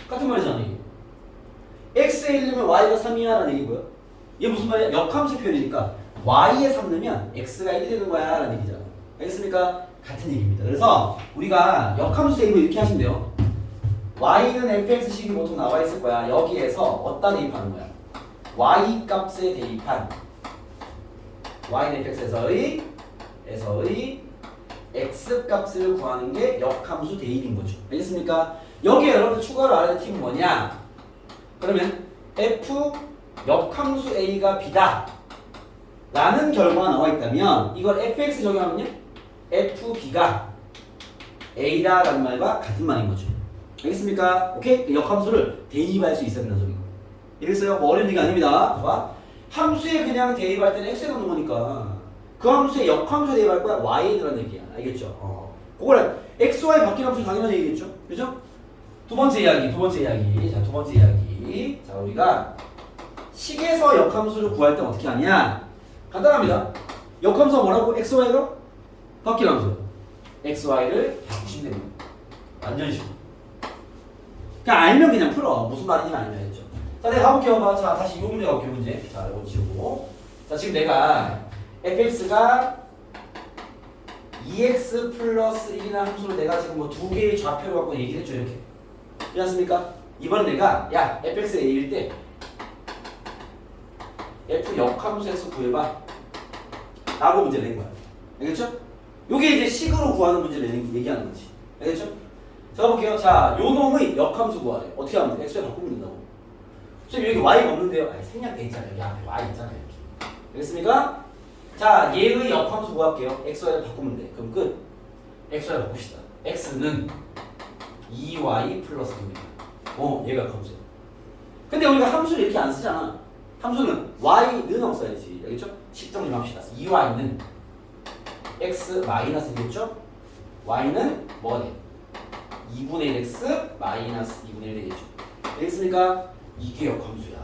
Speaker 1: 같은 말이잖아. 이게. x에 1 넣으면 y가 3이야 라는 얘기고요. 이게 무슨 말이야? 역함수 표현이니까 y에 3 넣으면 x가 1이 되는 거야 라는 얘기잖아. 알겠습니까? 같은 얘기입니다. 그래서 우리가 역함수 대입을 이렇게 하시면 돼요. y는 fx식이 보통 나와 있을 거야. 여기에서 어디다 대입하는 거야? y 값에 대입한 y는 fx에서의 x 값을 구하는 게 역함수 대입인 거죠. 알겠습니까? 여기에 여러분들 추가로 알아야 될 팁은 뭐냐? 그러면 f 역함수 a가 b다 라는 결과가 나와 있다면 이걸 fx 적용하면요 fb가 a다 라는 말과 같은 말인 거죠. 알겠습니까? 오케이? 역함수를 대입할 수 있어야 된다는 소리고. 이랬어요? 뭐 어려운 얘기 아닙니다. 봐봐. 함수에 그냥 대입할 때는 x에 넣는 거니까 그 함수에 역함수에 대입할 거야 y에 넣으라는 얘기야. 알겠죠? 그걸 x, y 바뀐 함수 당연한 얘기겠죠? 그죠? 두 번째 이야기. 자, 두 번째 이야기. 자, 우리가 식에서 역함수를 구할 때 어떻게 하냐? 간단합니다. 역함수가 뭐라고? x, y가 바뀐 함수. x, y를 바꾸시면 됩니다. 완전 쉬워. 그냥 알면 그냥 풀어. 무슨 말인지 알면 알겠죠? 자, 내가 가볼게요. 봐. 자, 다시 이 문제 가볼게요. 문제. 자, 이거 지우고. 자, 지금 내가 fx가 2x 플러스 1이라는 함수를 내가 지금 뭐 두 개의 좌표를 갖고 얘기를 했죠. 이렇게. 그렇지 않습니까? 이번에 내가 야 fx가 a일 때 f 역함수에서 구해봐 라고 문제를 낸 거야. 알겠죠? 요게 이제 식으로 구하는 문제를 얘기하는 거지. 알겠죠? 자, 볼게요. 자, 요 놈의 역함수 구하래. 어떻게 하면 돼? x에 바꾸면 된다고. 선생님 여기 y가 없는데요? 아니 생략돼 있잖아요. 여기 앞에 y 있잖아요. 이렇게. 알겠습니까? 자, 얘의 역함수 구할게요. x, y를 바꾸면 돼. 그럼 끝. x, y 바꿉시다. x는 2y 플러스 2입니다. 얘가 역함수야. 근데 우리가 함수를 이렇게 안 쓰잖아. 함수는 y는 없어야지. 알겠죠? 식정 좀 합시다. 2y는 x 마이너스 1이겠죠? y는 뭐가 돼? 2분의 1 x 마이너스 2분의 1 되겠죠? 알겠습니까? 이게 역함수야.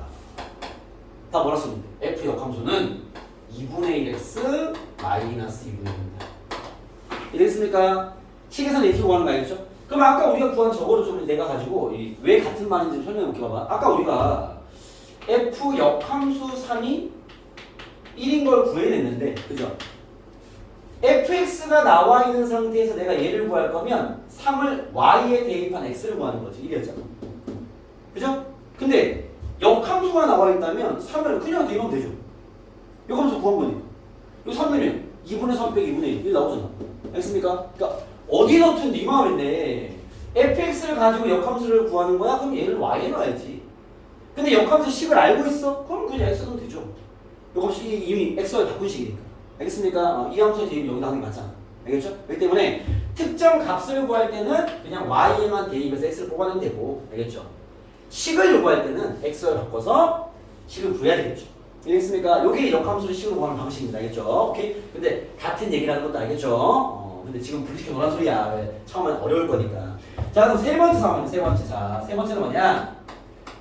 Speaker 1: 다 뭐라 쓰면 돼? f 역함수는 2분의 1 x 마이너스 2분의 1입니다. 이해됐습니까? 식에서는 이렇게 구하는 거 알겠죠? 그럼 아까 우리가 구한 저거를 좀 내가 가지고 왜 같은 말인지 설명해 볼게. 봐봐. 아까 우리가 f 역함수 3이 1인 걸 구해냈는데, 그죠? fx가 나와 있는 상태에서 내가 얘를 구할 거면 3을 y에 대입한 x를 구하는 거지. 이랬잖아. 그죠? 근데 역함수가 나와 있다면 3을 그냥 대입하면 되죠. 역함수 구한 거니까. 이거 3 넣으면 2분의 3 빼기 2분의 1 이게 나오잖아. 알겠습니까? 그러니까 어디 넣든 네 마음인데 fx를 가지고 역함수를 구하는 거야? 그럼 얘를 y에 넣어야지. 근데 역함수 식을 알고 있어? 그럼 그냥 x 넣으면 되죠. 역함식이 이미 x와 바꾼 식이니까. 알겠습니까? 이 함수의 대입이 여기다 하는 게 맞잖아. 알겠죠? 그렇기 때문에 특정 값을 구할 때는 그냥 y에만 대입해서 x를 뽑아내면 되고, 알겠죠? 식을 요구할 때는 x를 바꿔서 식을 구해야 되겠죠. 알겠습니까? 요게 역함수를 식으로 구하는 방식입니다. 알겠죠? 오케이? 근데 같은 얘기라는 것도 알겠죠? 근데 지금 불시켜 놓으란 소리야. 왜? 처음엔 어려울 거니까. 자, 그럼 세 번째 상황입니다. 세 번째. 자, 세 번째는 뭐냐?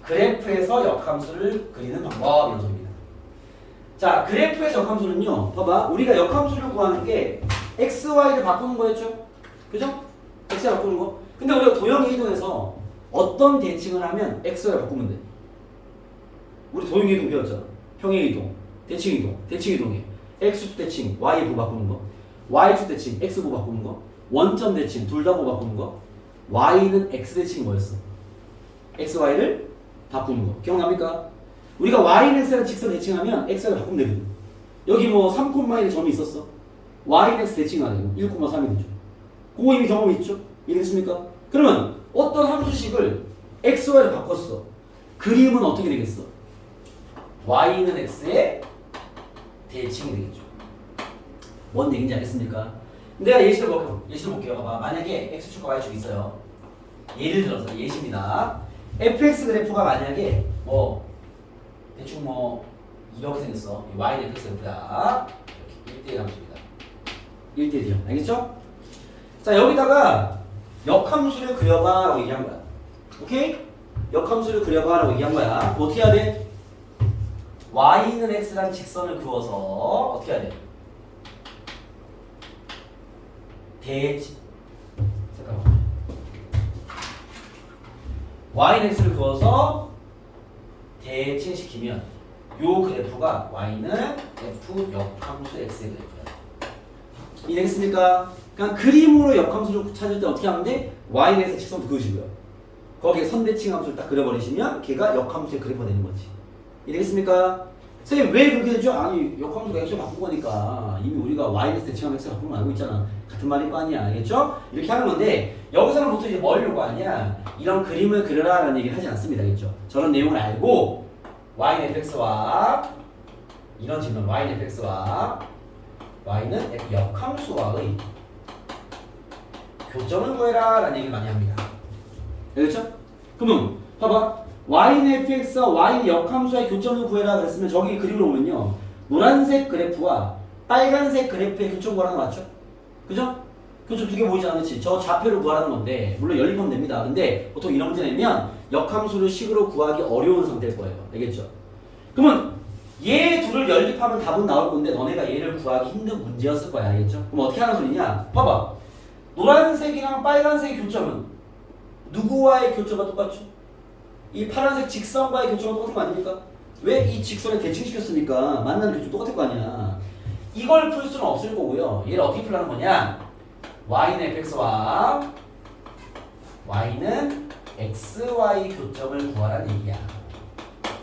Speaker 1: 그래프에서 역함수를 그리는 방법, 이런 소리입니다. 자, 그래프에서 역함수는요, 봐봐. 우리가 역함수를 구하는 게 x, y를 바꾸는 거였죠? 그죠? x를 바꾸는 거. 근데 우리가 도형의 이동에서 어떤 대칭을 하면 x, y를 바꾸면 돼? 우리 도형의 이동 배웠잖아. 평행 이동, 대칭 이동, 대칭 이동에 x수 대칭, y 보 바꾸는 거, y수 대칭, x 보 바꾸는 거, 원점 대칭, 둘 다 보 바꾸는 거, y는 x 대칭이 뭐였어? x, y를 바꾸는 거. 기억납니까? 우리가 y는 x랑 직선 대칭하면 x를 바꾸면 되거든. 여기 뭐 3,1의 점이 있었어. y는 x 대칭하는 1,3이 되죠. 그거 이미 경험이 있죠? 이해됐습니까? 그러면 어떤 함수식을 x, y를 바꿨어. 그림은 어떻게 되겠어? y는 x의 대칭이 되겠죠. 뭔 얘기인지 알겠습니까? 내가 예시를 볼게요. 봐봐. 만약에 x축과 y축이 있어요. 예를 들어서 예시입니다. fx 그래프가 만약에 대충 이렇게 생겼어. y는 fx 그래프다. 이렇게 1대1 함수입니다. 1대1 대응. 알겠죠? 자, 여기다가 역함수를 그려봐 라고 얘기한 거야. 오케이? 역함수를 그려봐 라고 얘기한 거야. 뭐 어떻게 해야 돼? y는 x라는 직선을 그어서 어떻게 해야 돼? 잠깐만. y는 x를 그어서 대칭시키면 요 그래프가 y는 f 역함수 x의 그래프야. 이해되겠습니까? 그냥 그림으로 역함수를 찾을 때 어떻게 하면 돼? y는 x 직선도 그으시고요. 거기에 선대칭 함수를 딱 그려버리시면 걔가 역함수의 그래프가 되는 거지. 이해되겠습니까? 선생님 왜 그렇게 되죠? 아니 역함수가 x를 바꾼 거니까 이미 우리가 y는 대칭하면 x를 바꾼 거 알고 있잖아. 같은 말일 거 아니야. 알겠죠? 이렇게 하는 건데 여기서는 보통 이제 뭘 요구하냐? 이런 그림을 그려라 라는 얘기를 하지 않습니다. 알겠죠? 저런 내용을 알고 y는 fx와 이런 질문 y는 fx와 y는 f 역함수와의 교점을 구해라 라는 얘기를 많이 합니다. 알겠죠? 그러면 봐봐 y는 fx와 y는 역함수와의 교점을 구해라 그랬으면 저기 그림을 보면요 노란색 그래프와 빨간색 그래프의 교점 구하는 거 맞죠? 그죠? 교점 두 개 보이지 않지? 저 좌표를 구하라는 건데 물론 연립하면 됩니다. 근데 보통 이런 문제 내면 역함수를 식으로 구하기 어려운 상태일 거예요. 알겠죠? 그러면 얘 둘을 연립하면 답은 나올 건데 너네가 얘를 구하기 힘든 문제였을 거야. 알겠죠? 그럼 어떻게 하는 소리냐? 봐봐 노란색이랑 빨간색의 교점은 누구와의 교점과 똑같죠? 이 파란색 직선과의 교점과 똑같은 거 아닙니까? 왜 이 직선을 대칭시켰으니까 만나는 교점 똑같을 거 아니야. 이걸 풀 수는 없을 거고요. 얘를 어떻게 풀라는 거냐? y는 fx와 y는 xy 교점을 구하라는 얘기야.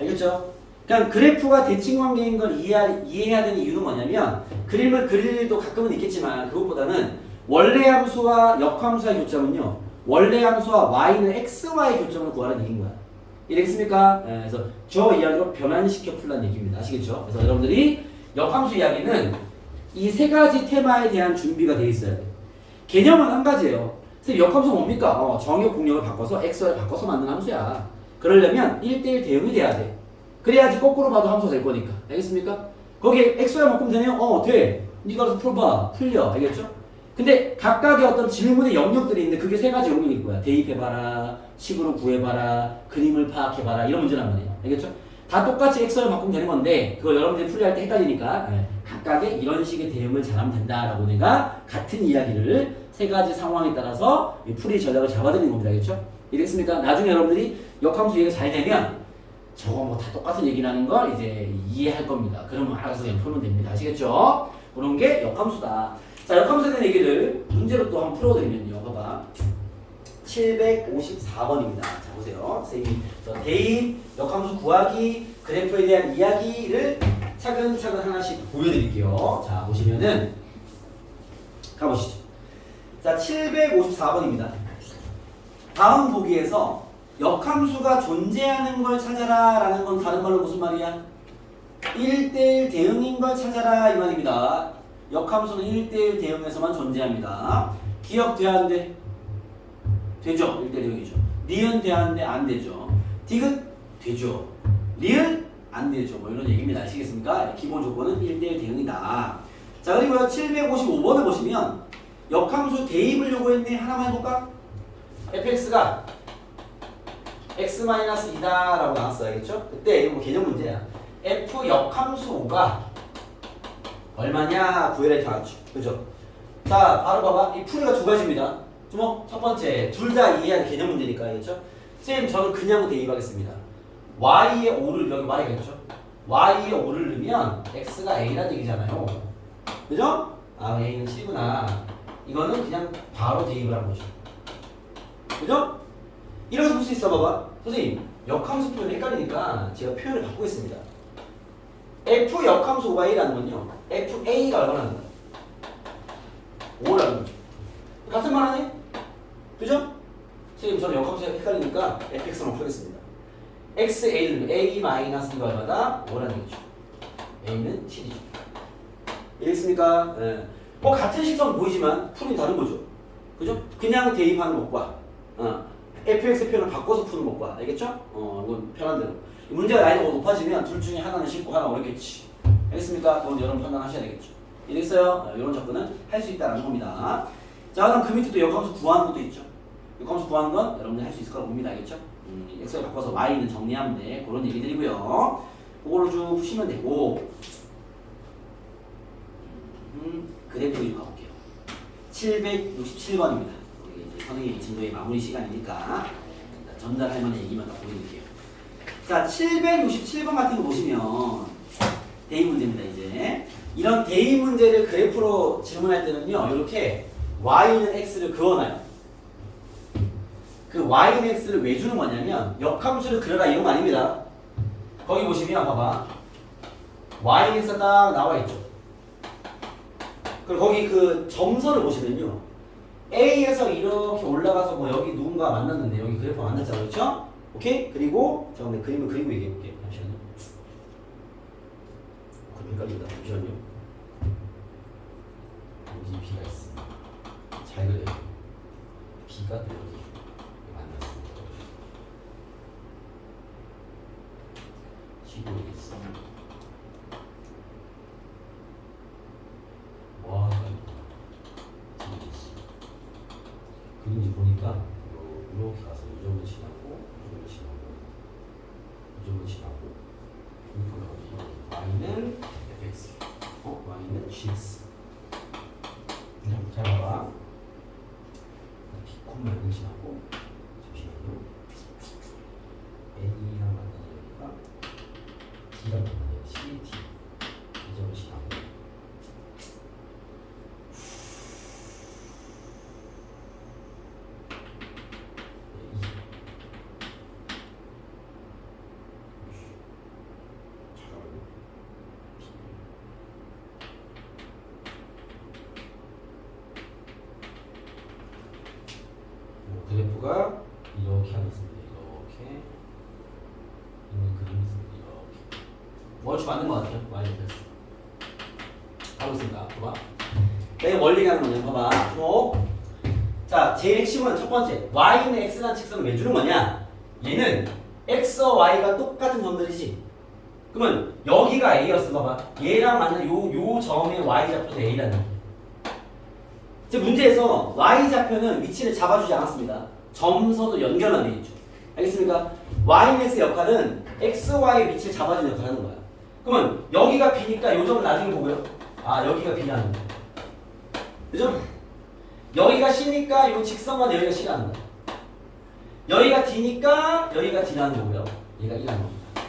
Speaker 1: 알겠죠? 그냥 그래프가 대칭 관계인 걸 이해해야 되는 이유는 뭐냐면 그림을 그릴 일도 가끔은 있겠지만 그것보다는 원래 함수와 역함수의 교점은요 원래 함수와 y는 xy 교점을 구하라는 얘기인 거야. 이해되겠습니까? 네, 그래서 저 이야기로 변환시켜 풀라는 얘기입니다. 아시겠죠? 그래서 여러분들이 역함수 이야기는 이 세 가지 테마에 대한 준비가 돼 있어야 돼. 개념은 한 가지예요. 선생님 역함수 뭡니까? 정역 공역을 바꿔서 x를 바꿔서 만든 함수야. 그러려면 1대1 대응이 돼야 돼. 그래야지 거꾸로 봐도 함수가 될 거니까. 알겠습니까? 거기에 x와 바꾸면 되네요? 돼. 네가 알아서 풀어봐. 풀려. 알겠죠? 근데 각각의 어떤 질문의 영역들이 있는데 그게 세 가지 영역일 거야. 대입해봐라, 식으로 구해봐라, 그림을 파악해봐라 이런 문제란 말이에요. 알겠죠? 다 똑같이 x를 바꾸면 되는 건데 그걸 여러분들이 풀이할 때 헷갈리니까 각각의 이런 식의 대응을 잘하면 된다라고 내가 같은 이야기를 세 가지 상황에 따라서 풀이 전략을 잡아드리는 겁니다. 알겠죠? 이해됐습니까? 나중에 여러분들이 역함수 얘기가 잘 되면 저거 뭐 다 똑같은 얘기라는 걸 이제 이해할 겁니다. 그러면 알아서 그냥 풀면 됩니다. 아시겠죠? 그런 게 역함수다. 자, 역함수에 대한 얘기를 문제로 또 한번 풀어드리면요. 봐봐. 754번입니다. 자, 보세요. 선생님이 대입, 역함수 구하기, 그래프에 대한 이야기를 차근차근 하나씩 보여드릴게요. 자, 보시면은 가보시죠. 자, 754번입니다. 다음 보기에서 역함수가 존재하는 걸 찾아라 라는 건 다른 말로 무슨 말이야? 1대1 대응인 걸 찾아라 이 말입니다. 역함수는 1대1 대응에서만 존재합니다. 기억돼야 안 돼? 되죠? 1대1 대응이죠. 니은 돼야 하는데 안 되죠. 디귿 되죠. 리을 안 되죠. 뭐 이런 얘기입니다. 아시겠습니까? 기본 조건은 1대1 대응이다. 자, 그리고요 755번을 보시면 역함수 대입을 요구했네. 하나만 해볼까? fx가 x-2다 라고 나왔어요. 알겠죠? 그때 이거 뭐 개념 문제야. f 역함수 5가 얼마냐 구해라 이렇게 나왔죠. 그죠? 자, 바로 봐봐. 이 풀이가 두 가지입니다. 첫 번째, 둘 다 이해할 개념 문제니까. 알겠죠? 선생님, 저는 그냥 대입하겠습니다. y의 5를, 여기 y가 있죠? y의 5를 넣으면 x가 a라는 얘기잖아요. 그죠? 아, a는 7구나. 이거는 그냥 바로 대입을 한 거죠. 그죠? 이렇게 볼 수 있어. 봐봐. 선생님, 역함수 표현 헷갈리니까 제가 표현을 바꾸겠습니다. f 역함수 5y라는 건요, fa가 얼마나 되는 거야? 5라는 거죠. 같은 말 하네? 그죠? 선생님, 저는 역함수 헷갈리니까 fx만 풀겠습니다. xa는 a-가 얼마다? 5라는 얘기죠. a는 7이죠. 이해했습니까? 네. 뭐 같은 식성 보이지만 풀이 다른 거죠. 그죠? 그냥 대입하는 것과 fx 표현을 바꿔서 푸는 것과, 알겠죠? 이건 편한 대로. 문제가 난이도가 높아지면 둘 중에 하나는 쉽고 하나는 어렵겠지. 알겠습니까? 그건 여러분 판단하셔야 되겠죠. 이랬어요. 이런 접근은 할 수 있다는 겁니다. 자, 그럼 그 밑에 또 역함수 구하는 것도 있죠. 역함수 구하는 건 여러분들 할 수 있을 거라고 봅니다. 알겠죠? x를 바꿔서 y는 정리하면 돼. 그런 얘기들이고요. 그걸로 쭉 푸시면 되고, 그래프를 좀 가볼게요. 767번입니다. 우리 이제 선생님이 진도의 마무리 시간이니까 전달할 만한 얘기만 다 보여드릴게요. 자, 767번 같은 거 보시면 대입 문제입니다. 이제 이런 대입 문제를 그래프로 질문할 때는요, 이렇게 y는 x를 그어놔요. 그 y는 x를 왜 주는 거냐면 역함수를 그려라 이런 거 아닙니다. 거기 보시면 봐봐, y는 x가 딱 나와 있죠. 그리고 거기 그 점선을 보시면요, A에서 이렇게 올라가서 뭐 여기 누군가 만났는데 여기 그래프가 만났잖아요, 그렇죠? 오케이? 그리고 제가 오늘 그림을 그리고 얘기해 볼게요. 잠시만요. 그림 헷갈린다. 잠시만요. 여기 B가 있습니다. 잘 그려요. B가 여기 만났습니다. 지구 여기 있어. 와, 그림지 보니까 이렇게 가서 이 정도 지나고 이 정도 지나고 이 정도 지나고 여기 y는 fx, y는 gx. 잘 봐봐. b, 여기 지나고 잠시만요. a랑 만나는 여기가 d랑 만나는 c, d 이 정도 지나고. 그래프가 이렇게 하겠습니다. 이렇게 있는 그림이 있습니다. 이렇게 월추 맞는 것 같아요. 많이 됐어. 하고 있습니다. 봐봐. 내가 원리 가는 거냐? 봐봐. 자, 제일 핵심은 첫 번째, y는 x라는 직선을 왜 주는 거냐? 얘는 x와 y가 똑같은 점들이지. 그러면 여기가 a였어. 봐봐. 얘랑 맞는 요 점의 y 좌표도 a라는 거야. 제 문제에서 y좌표는 위치를 잡아주지 않았습니다. 점서도 연결만 되어 있죠. 알겠습니까? y의 역할은 x, y의 위치를 잡아주는 역할을 하는 거야. 그러면 여기가 b니까 이 점을 나중에 보고요. 아, 여기가 b라는 거야. 그죠? 여기가 c니까 이 직선만 여기가 c라는 거야. 여기가 d니까 여기가 d라는 거고요. 얘가 1라는 겁니다.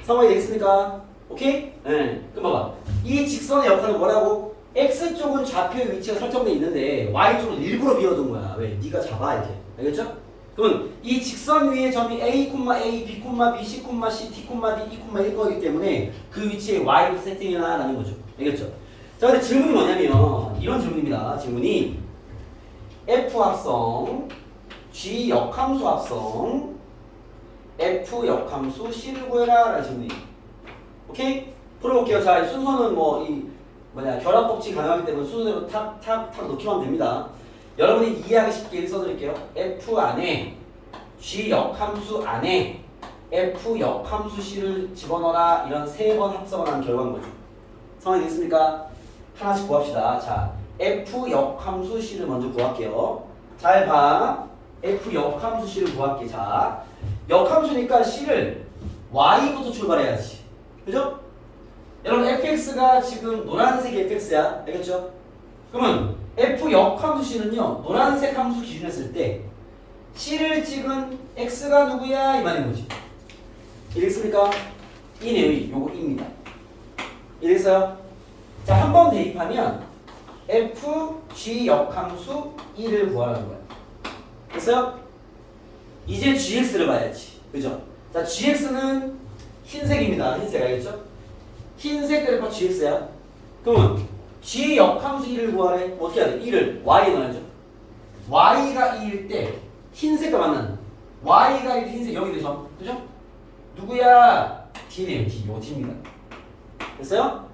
Speaker 1: 상황이 되겠습니까? 오케이? 네. 그럼 봐봐. 이 직선의 역할은 뭐라고? X쪽은 좌표의 위치가 설정되어 있는데 Y쪽은 일부러 비워둔 거야. 왜? 네가 잡아 이렇게. 알겠죠? 그러면 이 직선 위에 점이 A, A, B, B, C, C, D, D, 1 거기 때문에 그 위치에 Y를 세팅해놔라는 거죠. 알겠죠? 자, 근데 질문이 뭐냐면 이런 질문입니다. 질문이 F 합성, G 역함수 합성, F 역함수 C를 구해라 라는 질문이. 오케이? 풀어볼게요. 자, 순서는 결합법칙 가능하기 때문에 순서대로 탁 놓기만 됩니다. 여러분이 이해하기 쉽게 써드릴게요. F 안에 G 역함수 안에 F 역함수 C를 집어넣어라. 이런 3번 합성을 한 결과인 거죠. 상황이 됐습니까? 하나씩 구합시다. 자, F 역함수 C를 먼저 구할게요. 잘 봐. F 역함수 C를 구할게. 자, 역함수니까 C를 Y부터 출발해야지. 그죠? 여러분 fx가 지금 노란색 fx야. 알겠죠? 그러면 f 역함수 c는요, 노란색 함수 기준으로 했을 때 c를 찍은 x가 누구야? 이 말인 거지. 이랬습니까? 이네요. 요거 입니다. 이랬어요? 자, 한 번 대입하면 f g 역함수 1을 구하라는 거야. 됐어요? 이제 gx를 봐야지. 그죠? 자, gx는 흰색입니다. 흰색 알겠죠? 흰색 그래프 gx야. 그러면 g 역함수 1을 구하래. 어떻게 해야 돼? 1을 y에 넣어야죠. y가 2일 때 흰색과 만나는 y가 1일 흰색 여기 되죠. 그죠? 누구야? d네요. d. 요 d입니다. 됐어요?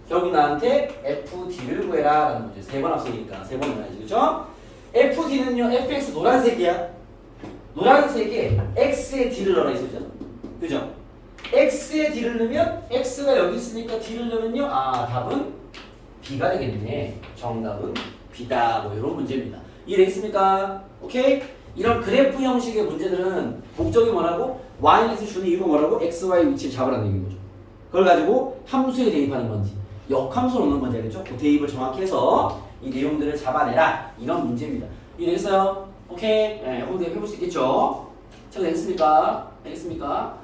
Speaker 1: 결국 나한테 fd를 구해라 라는 거죠. 3번 합성이니까 3번 넣어야지. 그죠? fd는요, fx 노란색이야. 노란색에 x의 d를 넣어라 이 소리잖아. 그죠? x에 d를 넣으면 x가 여기 있으니까 d를 넣으면요, 아, 답은 B가 되겠네. 정답은 B다. 뭐 이런 문제입니다. 이해되겠습니까? 오케이? 이런 그래프 형식의 문제들은 목적이 뭐라고? yx 주는 이유가 뭐라고? x, y 위치를 잡으라는 얘기인 거죠. 그걸 가지고 함수에 대입하는 건지 역함수로 넣는 건지 알겠죠? 그 대입을 정확히 해서 이 내용들을 잡아내라. 이런 문제입니다. 이해되겠어요? 오케이? 네, 한번 해볼 수 있겠죠? 자, 되겠습니까? 되겠습니까?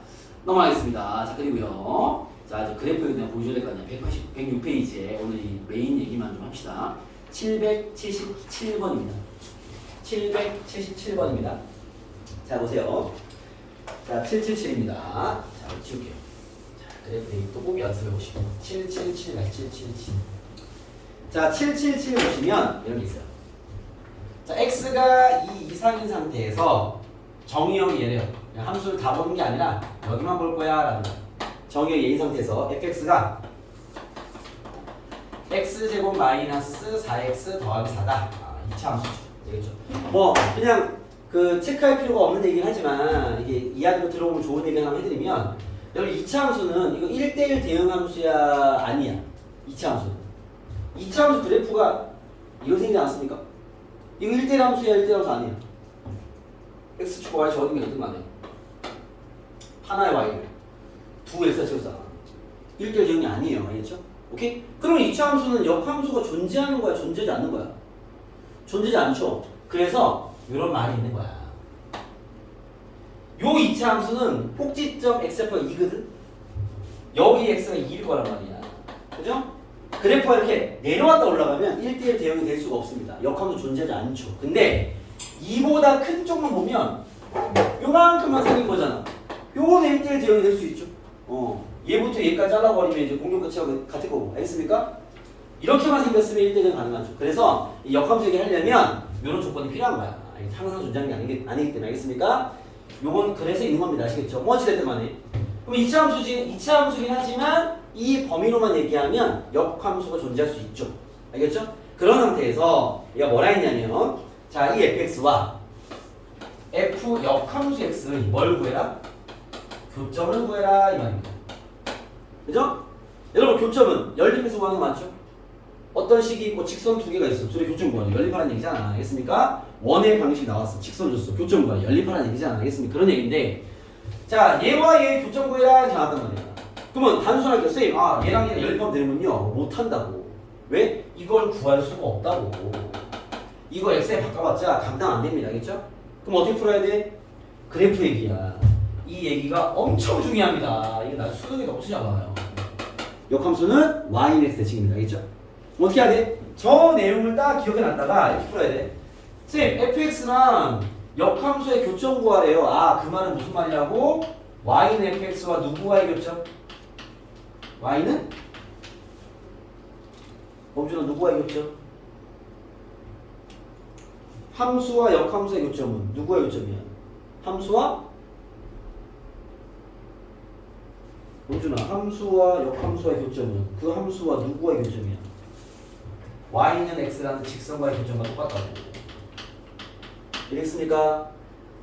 Speaker 1: 넘어가겠습니다. 자, 그리고요. 자, 이제 그래프 그냥 보여줘야 될 거 아니야. 106페이지에 오늘 이 메인 얘기만 좀 합시다. 777번입니다. 777번입니다. 자, 보세요. 자, 777입니다. 자, 지울게요. 자, 그래프 또 꼭 연습해 보시고. 777가 777. 자, 777 보시면 이런 게 있어요. 자, x가 2 이상인 상태에서 정의형이 얘래요. 그냥 함수를 다 보는 게 아니라 여기만 볼 거야 라는 거야. 정의형 얘인 상태에서 fx가 x제곱 마이너스 4x 더하기 4다. 아, 2차 함수죠. 되겠죠. 뭐 그냥 그 체크할 필요가 없는 얘기긴 하지만 이게 이야기로 들어오면 좋은 얘기 하나 해드리면 여러분 2차 함수는 이거 1대1 대응 함수야 아니야. 2차 함수는 2차 함수 그래프가 이거 생기지 않습니까? 이거 1대1 함수야 1대1 함수 아니야. x축 y 적어둔 게 어떤 거 아니야? 하나의 y를 두 x가 채우잖아. 1대1 대응이 아니에요. 알겠죠? 오케이? 그럼 2차 함수는 역함수가 존재하는 거야? 존재하지 않는 거야? 존재하지 않죠? 그래서 이런 말이 있는 거야. 요 2차 함수는 꼭지점 x가 2거든? 여기 x가 2일 거란 말이야. 그죠? 그래프가 이렇게 내려왔다 올라가면 1대1 대응이 될 수가 없습니다. 역함수 존재하지 않죠. 근데 2보다 큰 쪽만 보면 요만큼만 생긴 거잖아. 요거는 1대1 대응이 될 수 있죠. 얘부터 얘까지 잘라버리면 이제 공격 끝이하고 같을 거고. 알겠습니까? 이렇게만 생겼으면 1대1 대응 가능하죠. 그래서 이 역함수 얘기하려면 이런 조건이 필요한 거야. 항상 존재하는 게 아니기 때문에. 알겠습니까? 요건 그래서 있는 겁니다. 아시겠죠? 뭐 어찌됐든 간에. 그럼 2차 함수긴 하지만 이 범위로만 얘기하면 역함수가 존재할 수 있죠. 알겠죠? 그런 상태에서 얘가 뭐라 했냐면 자, 이 fx와 f 역함수 x를 뭘 구해라? 교점을 구해라 이 말입니다. 그죠? 여러분 교점은 연립해서 구하는 거 맞죠? 어떤 식이 있고 직선 두 개가 있어. 둘이 교점 구하는 연립하라는 얘기잖아. 알겠습니까? 원의 방식이 나왔어. 직선 줬어. 교점 구하는 연립하라는 얘기잖아. 알겠습니까? 그런 얘기인데 자, 얘와 얘 교점 구해라 이렇게 나왔단 말이야. 그러면 단순하게 선생님 얘랑 얘랑 연립하면 되는군요. 못한다고. 왜? 이걸 구할 수가 없다고. 이거 x에 바꿔봤자 감당 안 됩니다. 알겠죠? 그럼 어떻게 풀어야 돼? 그래프 얘기야. 이 얘기가 엄청 중요합니다. 이거 나 수능에도 없이 잡아요. 역함수는 y는 x 대칭입니다. 알겠죠? 어떻게 해야 돼? 저 내용을 딱 기억해 놨다가 이렇게 풀어야 돼. 쌤, fx랑 역함수의 교점 구하래요. 아, 그 말은 무슨 말이냐고? y는 fx와 누구와의 교점? y는? 범준아 누구와의 교점? 함수와 역함수의 교점은 누구의 교점이야? 함수와? 범준아, 함수와 역함수의 교점은 그 함수와 누구의 교점이야? y는 x라는 직선과의 교점과 똑같다고. 이랬습니까?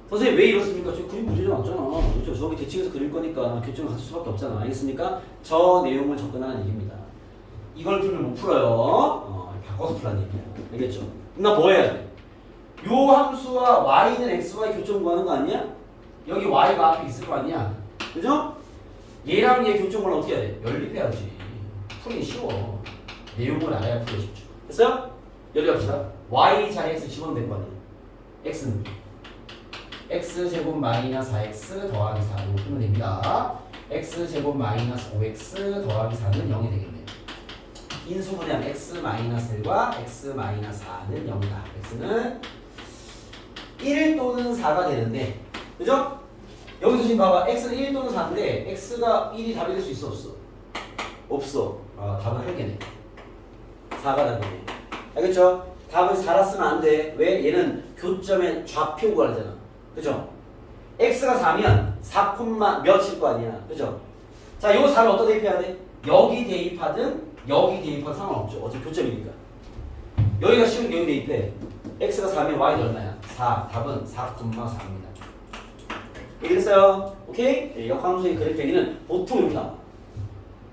Speaker 1: 선생님 왜 이렇습니까? 저 그림 문제 나왔잖아. 그렇죠? 저기 대칭해서 그릴 거니까 교점을 갖출 수밖에 없잖아. 알겠습니까? 저 내용을 접근하는 얘기입니다. 이걸 풀면 못 풀어요. 바꿔서 풀라는 얘기야. 알겠죠? 나 뭐 해야 돼? 요 함수와 y는 x와의 교점 구하는 거 아니야? 여기 y가 앞에 있을 거 아니야? 그죠? 얘랑 얘 교점 구하면 어떻게 해야 돼? 연립해야지. 풀기 쉬워. 내용을 알아야 풀기 쉽죠. 됐어요? 연립합시다. y 자리에 x 집어넣으면 될 거 아니야? x는 x제곱 마이너스 4x 더하기 4로 풀면 됩니다. x제곱 마이너스 5x 더하기 4는 0이 되겠네요. 인수분해하면 x 마이너스 1과 x 마이너스 4는 0이다. x는 1 또는 4가 되는데, 그죠? 여기서 지금 봐봐. x는 1 또는 4인데 x가 1이 답이 될 수 있어 없어? 없어. 답은 한 개네. 4가 답이네. 알겠죠? 답은 4라 쓰면 안 돼. 왜? 얘는 교점의 좌표 구하잖아. 그죠? x가 4면 4, 몇일 거 아니야. 그죠? 자, 요 4를 어디다 대입해야 돼? 여기 대입하든 여기 대입하든 상관없죠. 어차피 교점이니까. 여기가 쉬운 게 여기 대입해. x가 4면 y는 얼마야? 4. 답은 4,4입니다. 이해됐어요? 오케이? 네, 역함수의 그래프 얘기는 보통 이렇게 나와.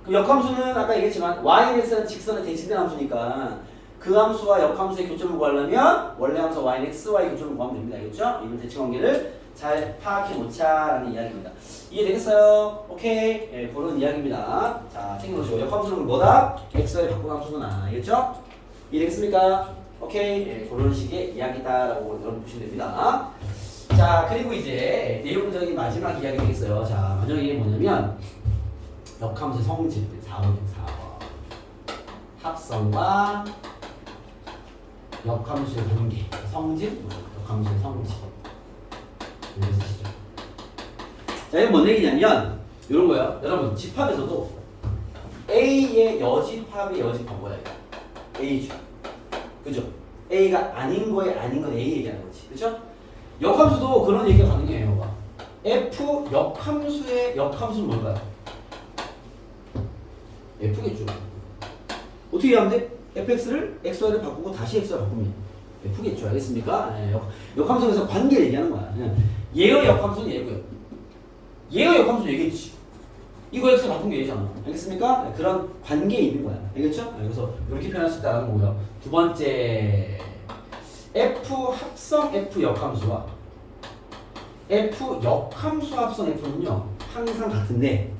Speaker 1: 그 역함수는 아까 얘기했지만 yx는 직선에 대칭된 함수니까 그 함수와 역함수의 교점을 구하려면 원래 함수 yx와의 교점을 구하면 됩니다. 알겠죠? 이런 대칭관계를 잘 파악해 놓자라는 이야기입니다. 이해되겠어요? 오케이. 예, 그런 이야기입니다. 자, 챙겨놓으시고 역함수는 뭐다? x와의 바꾼 함수구나. 알겠죠? 이해되겠습니까? 오케이. 예, 그런 식의 이야기다라고 여러분 보시면 됩니다. 자, 그리고 이제 내용적인 마지막 이야기가 있어요. 자, 마지막 이게 뭐냐면 역함수의 성질 4번 합성과 역함수의 관계 성질, 역함수의 성질 이렇게 쓰시죠. 자, 이건 뭔 얘기냐면 이런 거예요. 여러분 집합에서도 A의 여집합이 여집합 뭐야 이거? A죠. 그죠? A가 아닌 거에 아닌 건 A 얘기하는 거지. 그죠? 역함수도 그런 얘기가 가능해요. 봐. F 역함수의 역함수는 뭘까요? F겠죠. 어떻게 하면 돼? fx를 xy를 바꾸고 다시 xy 바꾸면 F겠죠. 알겠습니까? 네, 역함수에서 관계를 얘기하는 거야. 얘의 역함수는 얘고요. 얘의 역함수는 얘겠지. 이거 x 바꾼 게 얘잖아. 알겠습니까? 네, 그런 관계에 있는 거야. 알겠죠? 네, 그래서 이렇게 표현할 수 있다는 거고요. 두 번째 f 합성 f 역함수와 f 역함수 합성 f는요 항상 같은데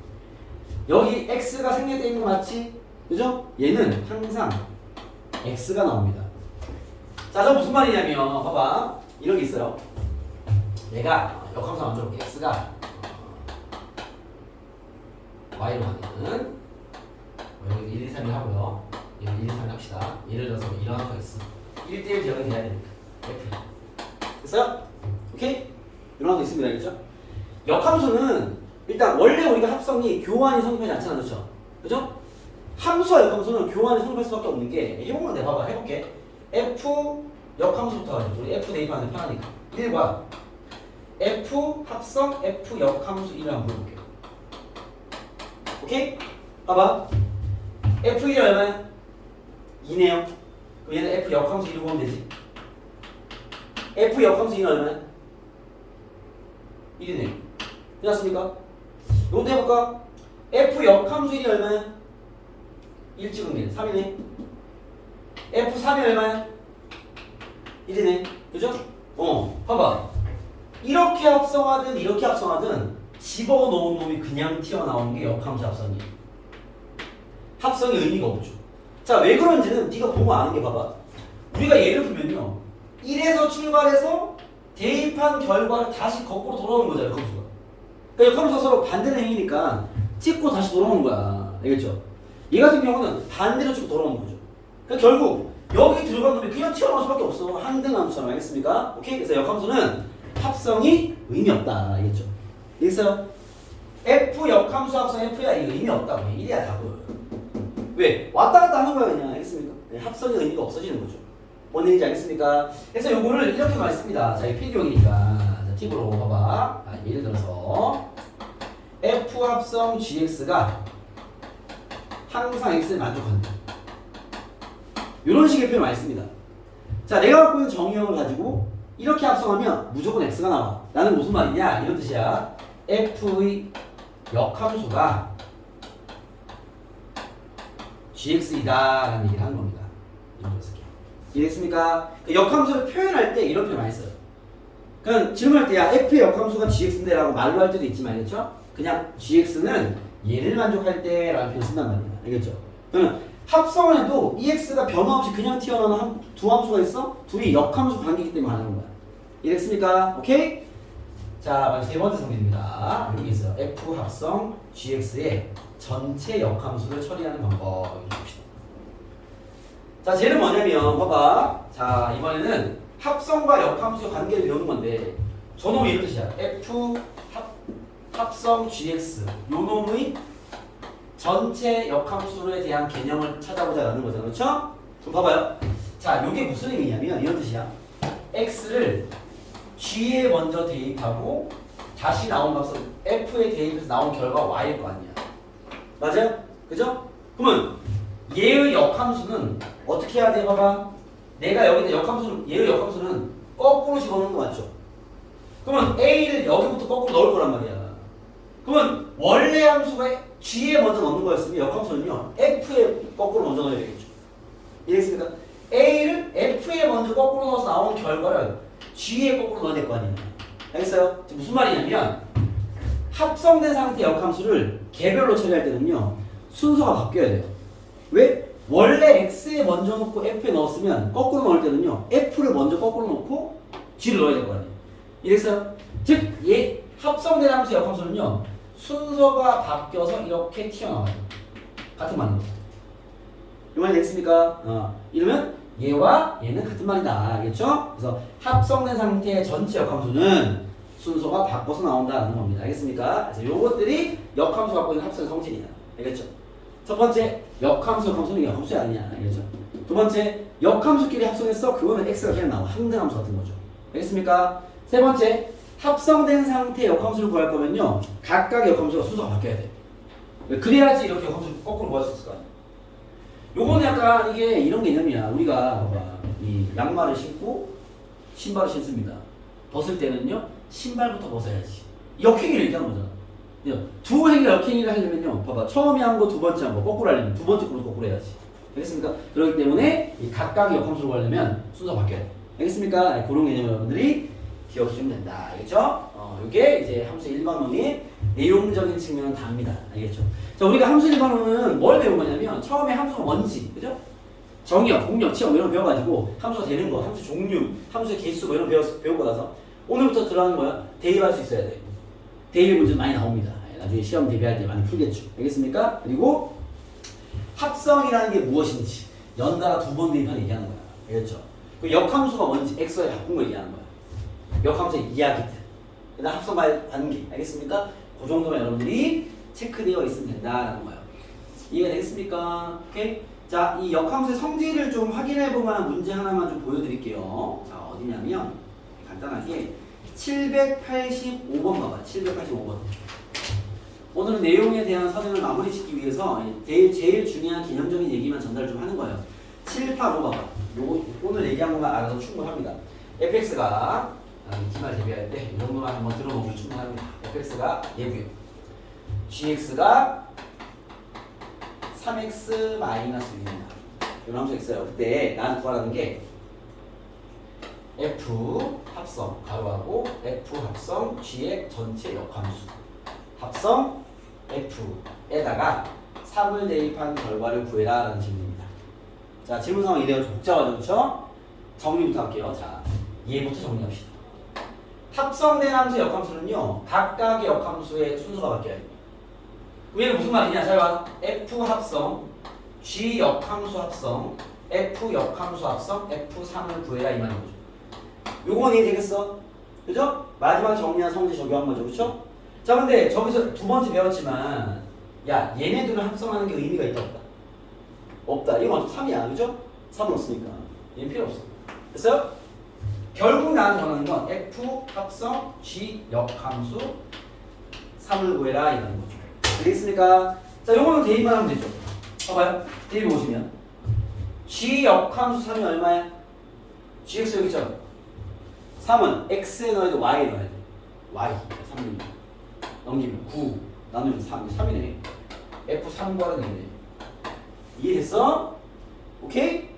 Speaker 1: 여기 x가 생략되어 있는 거 맞지? 그죠? 얘는 항상 x가 나옵니다. 자, 저 무슨 말이냐면 봐봐 이런 게 있어요. 내가 역함수 만들어 볼게. x가 y로 가는 여기 1, 2, 3을 하고요. 얘를 1, 2, 3 합시다. 예를 들어서 이런 항수가 있어. 1대1 대응이 돼야 되니까 f 됐어요? 오케이? 이런 항수 있습니다. 알겠죠? 역함수는 일단 원래 우리가 합성이 교환이 성립하지 않잖아. 그렇죠? 그죠? 함수와 역함수는 교환이 성립할 수밖에 없는 게 해보면 돼. 봐봐. 해볼게. f 역함수부터 하자. 우리 f 대입하는 데 편하니까 1과 f 합성 f 역함수 1을 한번 볼게요. 오케이? 봐봐. f1이 얼마야? 2네요. 그럼 얘는 f 역함수 1을 보면 되지. f 역함수 2는 얼마야? 1이네요. 끝났습니까? 이것도 해볼까? f 역함수 1이 얼마야? 1 찍은 게 3이네. f3이 얼마야? 1이네. 그죠? 봐봐. 이렇게 합성하든 이렇게 합성하든 집어넣은 놈이 그냥 튀어나오는 게 역함수 합성이에요. 합성의 의미가 없죠. 자, 왜 그런지는 네가 보고 아는 게 봐봐. 우리가 예를 들면요 1에서 출발해서 대입한 결과를 다시 거꾸로 돌아오는 거잖아요. 역함수가. 그러니까 역함수가 서로 반대는 행위니까 찍고 다시 돌아오는 거야. 알겠죠? 얘 같은 경우는 반대로 찍고 돌아오는 거죠. 그러니까 결국 여기 들어간 놈이 그냥 튀어나올 수밖에 없어. 항등함수처럼. 알겠습니까? 오케이? 그래서 역함수는 합성이 의미 없다. 알겠죠? 여기서 F 역함수 합성 F야 이거 의미 없다고. 1이야 답은. 왜? 왔다 갔다 하는 거야 그냥. 알겠습니까? 네, 합성의 의미가 없어지는 거죠. 뭔 얘기인지 알겠습니까? 그래서 요거를 이렇게 말했습니다. 자, 이 필기용이니까. 자, 팁으로 봐봐. 예를 들어서 F 합성 GX가 항상 X에 만족한다. 이런 식의 표현 많이 씁니다. 자, 내가 갖고 있는 정의형을 가지고 이렇게 합성하면 무조건 X가 나와. 나는 무슨 말이냐? 이런 뜻이야. F의 역함수가 GX이다 라는 얘기를 하는 겁니다. 이해됐습니까? 역함수를 표현할 때 이런 표현 많이 써요. 그냥 질문할 때 야 F의 역함수가 GX인데 라고 말로 할 때도 있지만 알겠죠? 그냥 GX는 얘를 만족할 때 라는 표현 쓴단 말이야. 알겠죠? 그러면 합성을 해도 EX가 변화 없이 그냥 튀어나오는 두 함수가 있어? 둘이 역함수 관계이기 때문에 하는 거야. 이해됐습니까? 오케이? 자, 세 번째 성질입니다. 여기 있어요. F 합성 GX의 전체 역함수를 처리하는 방법. 이렇게 봅시다. 자, 쟤는 뭐냐면 봐봐. 자, 이번에는 합성과 역함수의 관계를 배우는 건데 저놈이 이런 뜻이야. F 합성 GX 요 놈의 전체 역함수에 대한 개념을 찾아보자라는 거잖아. 그렇죠? 그럼 봐봐요. 자, 요게 무슨 의미냐면 이런 뜻이야. X를 G에 먼저 대입하고 다시 나온 값은 F에 대입해서 나온 결과가 Y일 거 아니야. 맞아요? 그죠? 그러면 얘의 역함수는 어떻게 해야 돼? 봐봐. 내가 여기다 역함수는 얘의 역함수는 거꾸로 집어넣는 거 맞죠? 그러면 A를 여기부터 거꾸로 넣을 거란 말이야. 그러면 원래 함수가 G에 먼저 넣는 거였으면 역함수는요 F에 거꾸로 먼저 넣어야 되겠죠. 이해했습니까? A를 F에 먼저 거꾸로 넣어서 나온 결과를 G에 거꾸로 넣어야 될 거 아니에요. 알겠어요? 지금 무슨 말이냐면 합성된 상태 역함수를 개별로 처리할 때는요 순서가 바뀌어야 돼요. 왜? 원래 X에 먼저 넣고 F에 넣었으면 거꾸로 넣을 때는요 F를 먼저 거꾸로 넣고 G를 넣어야 될 거 아니에요. 이해했어요? 즉, 합성된 함수 역함수는요 순서가 바뀌어서 이렇게 튀어나와요. 같은 말인 거죠. 이 말이 됐습니까? 이러면 얘와 얘는 같은 말이다. 알겠죠? 그래서 합성된 상태의 전체 역함수는 순서가 바꿔서 나온다는 겁니다. 알겠습니까? 그래서 요것들이 역함수 갖고 있는 합성의 성질이야. 알겠죠? 첫 번째, 역함수, 역함수는 역함수야 아니냐. 알겠죠? 두 번째, 역함수끼리 합성했어? 그거는 x가 그냥 나와. 항등함수 같은 거죠. 알겠습니까? 세 번째, 합성된 상태의 역함수를 구할 거면요 각각의 역함수가 순서가 바뀌어야 돼. 그래야지 이렇게 역함수를 거꾸로 구할 수 있을 거 아니야. 요거는 약간 이게 이런 개념이야. 우리가 봐봐, 이 양말을 신고 신발을 신습니다. 벗을 때는요 신발부터 벗어야지. 역행위를 얘기하는 거잖아. 두 행위 역행위를 하려면요 봐봐, 처음에 한 거 두 번째 한 거 거꾸로 하려면 두 번째 거로 거꾸로 해야지. 알겠습니까? 그렇기 때문에 이 각각의 역함수를 구하려면 순서가 바뀌어야 돼. 알겠습니까? 그런 개념 여러분들이 기억하시면 된다. 알겠죠? 이게 이제 함수 일반론의 내용적인 측면은 다릅니다. 알겠죠? 자, 우리가 함수 일반론은 뭘 배운 거냐면 처음에 함수가 뭔지, 그죠? 정의역, 공역, 치역 이런 거 배워가지고 함수가 되는 거, 함수 종류, 함수의 개수 뭐 이런 거 배우고 나서 오늘부터 들어가는 거야. 대입할 수 있어야 돼. 대입 문제 많이 나옵니다. 나중에 시험 대비할 때 많이 풀겠죠. 알겠습니까? 그리고 합성이라는 게 무엇인지 연달아 두 번 대입하는 얘기하는 거야. 알겠죠? 그 역함수가 뭔지 x에 바꾼 거 얘기하는 거야. 역함수의 이야기들, 그다음 합성과의 관계, 알겠습니까? 그 정도만 여러분들이 체크되어 있으면 된다는 거예요. 이해가 되겠습니까? 오케이? 자, 이 역함수의 성질을 좀 확인해 볼 만한 문제 하나만 좀 보여드릴게요. 자, 어디냐면 간단하게 785번 봐봐. 785번. 오늘은 내용에 대한 선행을 마무리 짓기 위해서 제일 중요한 개념적인 얘기만 전달 좀 하는 거예요. 785 봐봐. 요거 오늘 얘기한 것만 알아서 충분합니다. fx가 기말 대비할 때 이 정도만 한번 들어보면 충분합니다. fx가 예고요. gx가 3x 마이너스 1입니다. 이런 함수가 있어요. 그때 나한테 구하라는 게 f 합성 가로하고 f 합성 g의 전체 역함수 합성 f에다가 3을 대입한 결과를 구해라 라는 질문입니다. 자, 질문 상황이 이래요. 복잡하죠, 그렇죠? 정리부터 할게요. 자, 얘부터 정리합시다. 합성된 함수의 역함수는요 각각의 역함수의 순서가 바뀌어요. 얘는 무슨 말이냐? 잘 봐. f 합성, g 역함수 합성, f 역함수 합성, f3을 구해라 이 말인 거죠. 요건 이해되겠어? 그죠? 마지막 정리한 성질 적용한 거죠, 그렇죠? 자, 근데 저기서 두 번째 배웠지만 야, 얘네들을 합성하는 게 의미가 있다 없다? 없다. 이건 어차피 3이야, 그죠? 3은 없으니까 얘는 필요 없어. 됐어요? 결국 나한테 전하는 건 f 합성 g 역함수 3을 구해라 이라는 거죠. 되겠습니까? 자, 요거는 대입만 하면 되죠. 봐봐요. 대입 보시면 g 역함수 3이 얼마야? gx 여기 있죠? 3은 x에 넣어야 돼, y에 넣어야 돼. y 3을 넘기면 9 나누면 3, 3이네. f3 구하라는 얘기네. 이해됐어? 오케이?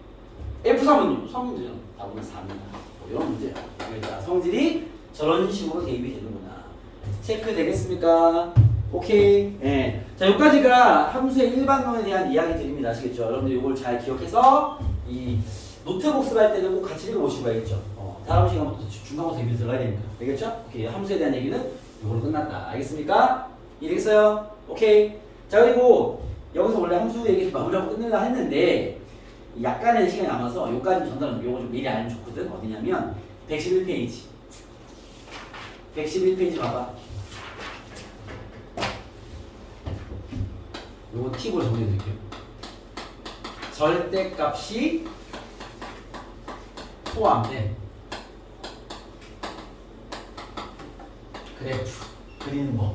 Speaker 1: f3은요? 3은 되잖아. 답은 3이다. 이런 문제야. 그러니까 성질이 저런 식으로 대입이 되는구나. 체크 되겠습니까? 오케이. 예. 자, 여기까지가 함수의 일반론에 대한 이야기들입니다. 아시겠죠? 여러분들 이걸 잘 기억해서 이 노트 복습할 때는 꼭 같이 읽어보시고 알겠죠? 다음 시간부터 중간고사 대비 들어가야 되니까. 알겠죠? 오케이. 함수에 대한 얘기는 이걸로 끝났다. 알겠습니까? 이해됐어요? 오케이. 자, 그리고 여기서 원래 함수 얘기 마무리하고 끝내려 했는데 약간의 시간이 남아서 요까지 전달은 요거 좀 미리 알면 좋거든. 어디냐면 111페이지. 111페이지 봐봐. 요거 팁으로 정리해 드릴게요. 절대값이 포함된 그래프 그리는 법.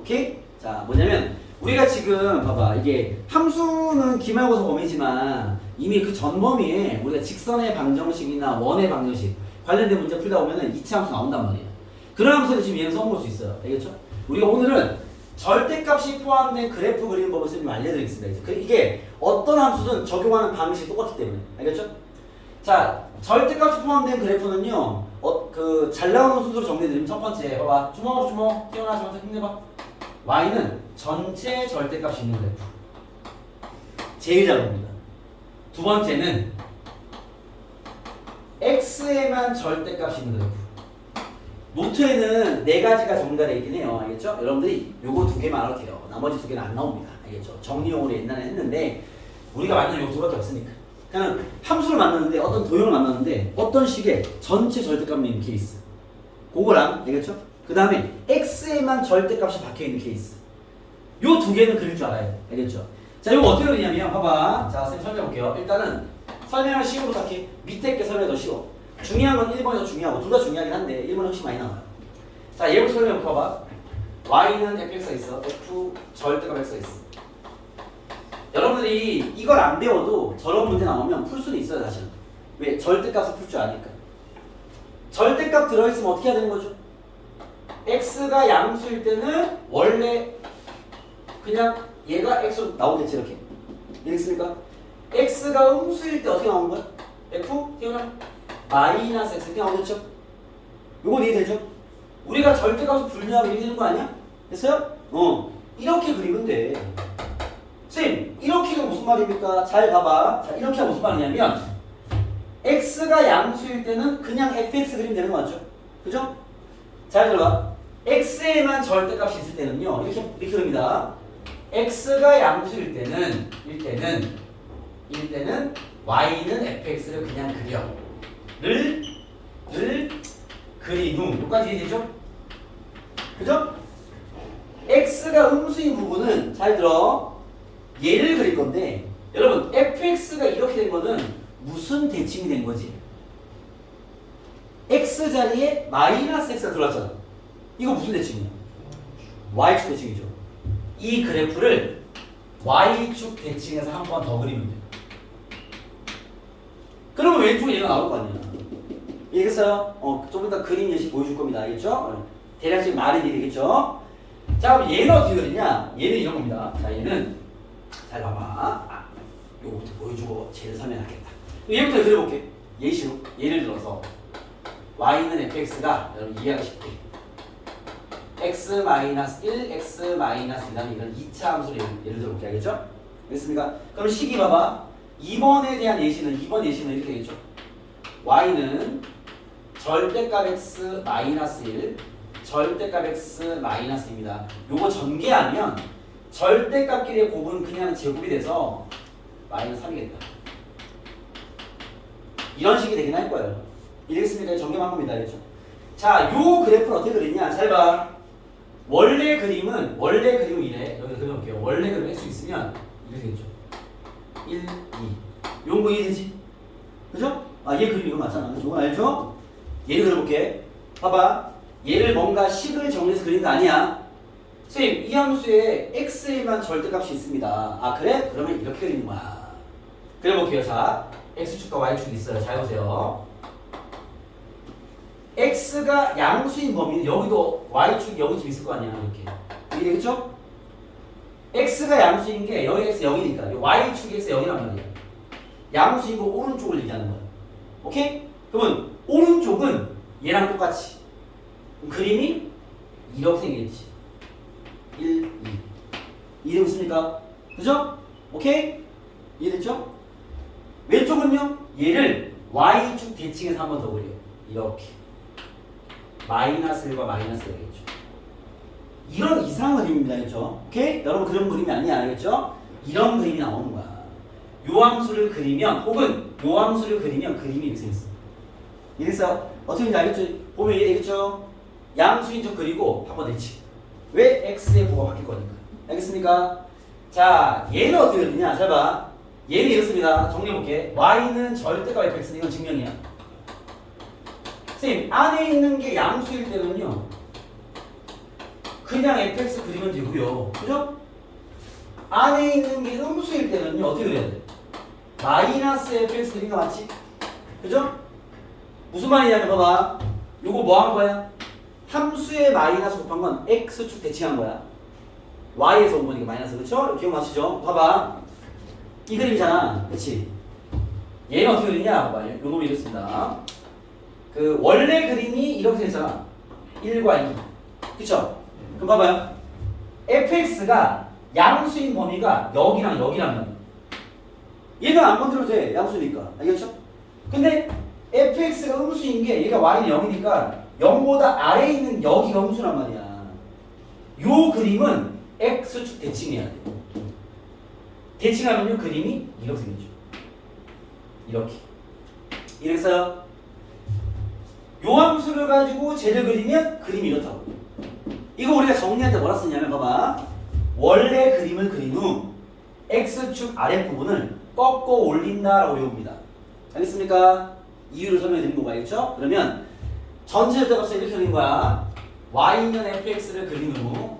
Speaker 1: 오케이? 자, 뭐냐면 우리가 지금 봐봐, 이게 함수는 기말고사 범위지만 이미 그 전 범위에 우리가 직선의 방정식이나 원의 방정식 관련된 문제 풀다 보면은 이차 함수 나온단 말이에요. 그런 함수를 지금 얘는 써볼 수 있어요. 알겠죠? 우리가 오늘은 절대값이 포함된 그래프 그리는 법을 선생님이 알려드리겠습니다. 이제 이게 어떤 함수든 적용하는 방식이 똑같기 때문에 알겠죠? 자, 절대값이 포함된 그래프는요, 잘 나오는 순서로 정리해드리면 첫 번째, 봐봐, 주먹, 태어나지 마서 힘내봐. y는 전체 절대값이 있는 그래프. 제일 잘 나옵니다. 두 번째는 x에만 절대값이 있는 그래프. 노트에는 네 가지가 정리가 되어 있긴 해요. 알겠죠? 여러분들이 요거 두 개만 알아도 돼요. 나머지 두 개는 안 나옵니다. 알겠죠? 정리용으로 옛날에 했는데 우리가 만나는 요 두 개밖에 없으니까. 그냥 함수를 만났는데 어떤 도형을 만났는데 어떤 식의 전체 절대값이 있는 케이스. 그거랑 알겠죠? 그 다음에 x에만 절대값이 박혀있는 케이스. 요 두 개는 그릴 줄 알아야 돼. 알겠죠? 자, 이거 어떻게 그리냐면 봐봐. 자, 선생님 설명해볼게요. 일단은 설명을 식으로 딱히 밑에 게 설명이 더 쉬워. 중요한 건 1번이 더 중요하고 둘 다 중요하긴 한데 1번이 훨씬 많이 나와요. 자, 얘부터 설명해볼까 봐. y는 fx가 있어. f 절대값 x가 있어. 여러분들이 이걸 안 배워도 저런 문제 나오면 풀 수는 있어요, 사실은. 왜? 절대값을 풀 줄 아니까. 절대값 들어있으면 어떻게 해야 되는 거죠? x가 양수일 때는 원래 그냥 얘가 x로 나오겠지, 이렇게. 이해했습니까? x가 음수일 때 어떻게 나오는 거야? f? 태어나? 마이너스 x 이렇게 나오겠죠? 요건 이해되죠? 우리가 절대값을 불리하게 이렇게 되는 거 아니야? 됐어요? 이렇게 그리면 돼. 쌤, 이렇게가 무슨 말입니까? 잘 봐봐. 자, 이렇게가 무슨 말이냐면 x가 양수일 때는 그냥 fx 그리면 되는 거 맞죠? 그죠? 잘 들어봐. x에만 절대값이 있을 때는요. 이렇게 그립니다. x가 양수일 때는 y는 fx를 그냥 그려. 를 그린 후. 여기까지 이해되죠? 그죠? x가 음수인 부분은 잘 들어. 얘를 그릴 건데 여러분 fx가 이렇게 된 거는 무슨 대칭이 된 거지? x 자리에 마이너스 x가 들어왔잖아. 이거 무슨 대칭이야? y축 대칭이죠. 이 그래프를 y축 대칭에서 한 번 더 그리면 돼. 그러면 왼쪽에 얘가 나올 거 아니야. 이해했어요? 좀 이따 그림 예시 보여줄 겁니다. 알겠죠? 대략적인 말이 되겠죠? 자, 그럼 얘는 어떻게 그리냐? 얘는 이런 겁니다. 자, 얘는 잘 봐봐. 요거부터 보여주고 쟤를 설명하겠다. 얘부터 그려볼게. 예시로. 예를 들어서 y는 fx가 여러분 이해하기 쉽게 x-1, x-2라는 이런 2차 함수를 예를 들어볼게. 알겠죠? 알겠습니까? 그럼 식이 봐봐. 2번에 대한 예시는 이렇게 되겠죠? y는 절대값 x-1 절대값 x-입니다. 요거 전개하면 절대값끼리의 곱은 그냥 제곱이 돼서 마이너스 3이겠다. 이런 식이 되긴 할 거예요. 이해했습니까? 전개한 겁니다. 알겠죠? 자, 요 그래프를 어떻게 그리냐? 잘 봐. 원래 그림은 이래. 여기다 그려볼게요. 원래 그림 x 있으면 이렇게 되겠죠. 1, 2. 요런 거 이해되지? 그죠? 얘 그림 이거 맞잖아. 이거 알죠? 얘를 그려볼게. 봐봐. 얘를 뭔가 식을 정리해서 그린 거 아니야. 선생님, 이 함수에 x에만 절대값이 있습니다. 그래? 그러면 이렇게 그리는 거야. 그려볼게요. 자, x축과 y축이 있어요. 잘 보세요. x가 양수인 범위는 여기도 y축이 여기쯤 있을 거 아니야. 이렇게. 이해되겠죠? x가 양수인 게 여기 x 0이니까 y축이 x 0이란 말이야. 양수인 거 오른쪽을 얘기하는 거야. 오케이? 그러면 오른쪽은 얘랑 똑같이. 그림이 이렇게 생겼지. 1, 2. 이해되고 있습니까? 그죠? 오케이? 이해됐죠? 왼쪽은요? 얘를 y축 대칭해서 한 번 더 그려. 이렇게. 마이너스 1과 마이너스 1이겠죠. 이런 이상한 그림입니다. 알겠죠? 오케이? 여러분 그런 그림이 아니야. 알겠죠? 이런 그림이 나오는 거야. 요 함수를 그리면 혹은 요 함수를 그리면 그림이 이렇게 생겼어. 이래서 어떻게 알겠죠? 보면 이해되겠죠? 양수인 척 그리고 한번 내치. 왜 x의 부호가 바뀔 거니까. 알겠습니까? 자, 얘는 어떻게 그리냐? 잘 봐. 얘는 이렇습니다. 정리해볼게. y는 절대값 fx는 이건 증명이야. 선생님, 안에 있는 게 양수일 때는요. 그냥 fx 그리면 되고요. 그죠? 안에 있는 게 음수일 때는요. 어떻게 그려야 돼? 마이너스 fx 그린 거 맞지? 그죠? 무슨 말이냐면 봐봐. 요거 뭐 한 거야? 함수의 마이너스 곱한 건 x축 대칭한 거야. y에서 온 거니까 마이너스. 그쵸? 기억 나시죠? 봐봐. 이 그림이잖아. 그치? 얘는 어떻게 그리냐? 봐봐. 요 놈이 이렇습니다. 그 원래 그림이 이렇게 되잖아. 1과 2. 그쵸? 그럼 봐봐요. fx가 양수인 범위가 여기랑 여기라면 얘는 안 건드려도 돼. 양수니까. 알겠죠? 근데 fx가 음수인 게 얘가 y는 0이니까 0보다 아래에 있는 여기가 음수란 말이야. 요 그림은 x축 대칭해야 돼. 대칭하면요 그림이 이렇게 생기죠. 이렇게. 이래서요. 요 함수를 가지고 쟤를 그리면 그림이 이렇다고. 이거 우리가 정리할 때 뭐라 쓰냐면 봐봐. 원래 그림을 그린 후 x축 아랫부분을 꺾어 올린다라고 외웁니다. 알겠습니까? 이유를 설명해 드린 거고 알겠죠? 그러면 전체 절대값을 이렇게 그린 거야. y는 fx를 그린 후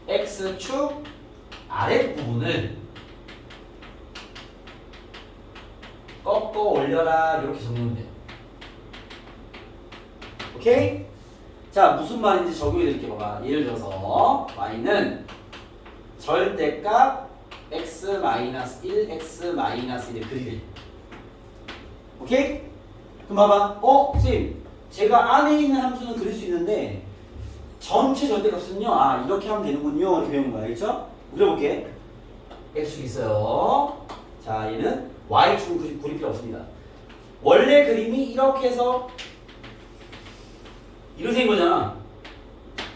Speaker 1: x축 아랫부분을 꺾어 올려라 이렇게 적으면 돼요. 오케이? 자 무슨 말인지 적용해 드릴게요. 봐봐. 예를 들어서 y는 절대값 x-1, x-1을 그리래. 오케이? 그럼 봐봐. 선생님 제가 안에 있는 함수는 그릴 수 있는데 전체 절대값은요 이렇게 하면 되는군요. 이렇게 배우는 거야. 알겠죠? 그려볼게. x축이 있어요. 자 얘는 y축은 그릴 필요 없습니다. 원래 그림이 이렇게 해서 이렇게 된 거잖아.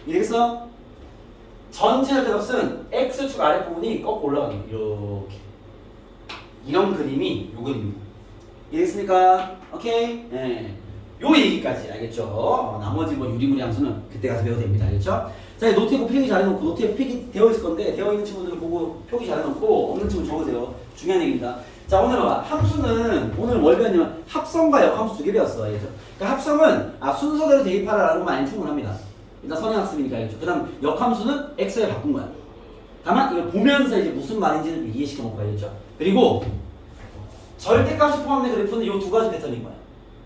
Speaker 1: 이래서 전체 절대값은 x축 아랫부분이 꺾고 올라가는 거예요. 이렇게. 이런 그림이 요 그림입니다. 이해됐습니까? 오케이? 네. 요 얘기까지 알겠죠? 나머지 뭐 유리무리 함수는 그때 가서 배워도 됩니다. 알겠죠? 자, 노트에 필기 잘해놓고 노트에 필기 되어 있을 건데 되어 있는 친구들은 보고 표기 잘해놓고 없는 친구 적으세요. 중요한 얘기입니다. 자, 오늘 봐봐. 함수는 오늘 뭘 배웠냐면 합성과 역함수 두 개 배웠어. 알겠죠? 그러니까 합성은 순서대로 대입하라라는 것만 아니면 충분합니다. 일단 선행학습이니까 알겠죠? 그 다음 역함수는 x에 바꾼 거야. 다만 이걸 보면서 이제 무슨 말인지는 이해시켜 놓고 알겠죠? 그리고 절대값이 포함된 그래프는 이 두 가지 패턴인 거야.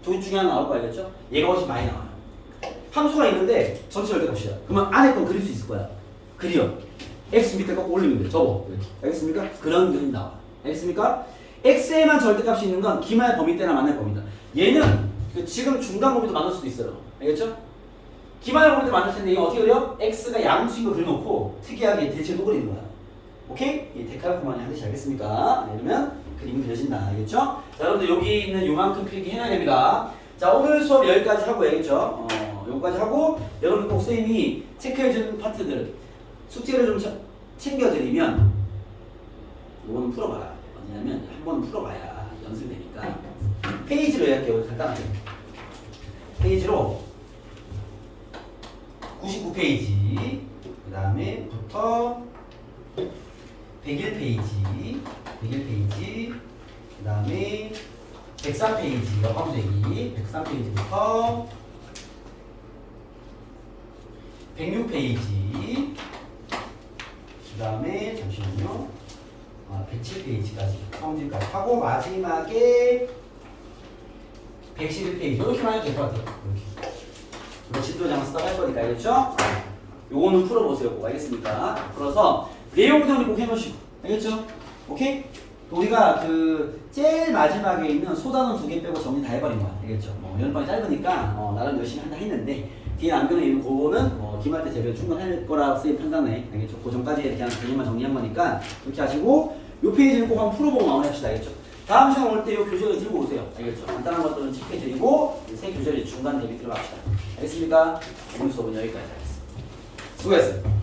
Speaker 1: 둘 중에 하나 나올 거 알겠죠? 얘가 훨씬 많이 나와요. 함수가 있는데 전체 절대값이야. 그러면 안에 건 그릴 수 있을 거야. 그려. x 밑에 거 올리면 돼. 접어. 이렇게. 알겠습니까? 그런 그림 나와. 알겠습니까? x에만 절대값이 있는 건 기말 범위 때나 만날 겁니다. 얘는 지금 중간 범위도 만들 수도 있어요. 알겠죠? 기말 범위 때 만들 텐데 이거 어떻게 그려? x가 양수인 거 그려놓고 특이하게 대체도 그리는 거야. 오케이? 이 데카르코마니 하듯이 알겠습니까? 이러면 그림이 그려진다. 알겠죠? 자, 여러분들 여기 있는 요만큼 필기 해놔야 됩니다. 자, 오늘 수업 여기까지 하고 알겠죠? 여기까지 하고 여러분 꼭 선생님이 체크해준 파트들 숙제를 좀 챙겨드리면 이거는 풀어봐라. 왜냐면 한 번 풀어봐야 연습되니까 페이지로 예약해요. 간단하게 페이지로 99페이지 그 다음에 부터 101페이지 그 다음에 103페이지 역함수 얘기 103페이지부터 106페이지 그 다음에 잠시만요 107페이지까지 성질까지 하고 마지막에 111페이지 이렇게만 해도 될 것 같아요. 이렇게 진도장 쓰다가 할 거니까 알겠죠? 요거는 풀어보세요. 알겠습니까? 풀어서 내용 정리 꼭 해놓으시고 알겠죠? 오케이? 우리가 그 제일 마지막에 있는 소단원 2개 빼고 정리 다 해버린 거야. 알겠죠? 연방이 짧으니까 나름 열심히 한다 했는데 뒤에 남겨놓은 있는 그거는 기말 때 제별 충분할 거라고 선생님 판단해. 알겠죠? 그 전까지 이렇게 한 개념만 정리한 거니까 그렇게 하시고 요 페이지는 꼭 한번 풀어보고 마무리합시다. 알겠죠? 다음 시간 올 때 요 교재를 들고 오세요. 알겠죠? 간단한 것들은 체크해드리고 새 교재를 중간 대비 들어갑시다. 알겠습니까? 오늘 수업은 여기까지 하겠습니다. 수고했어요.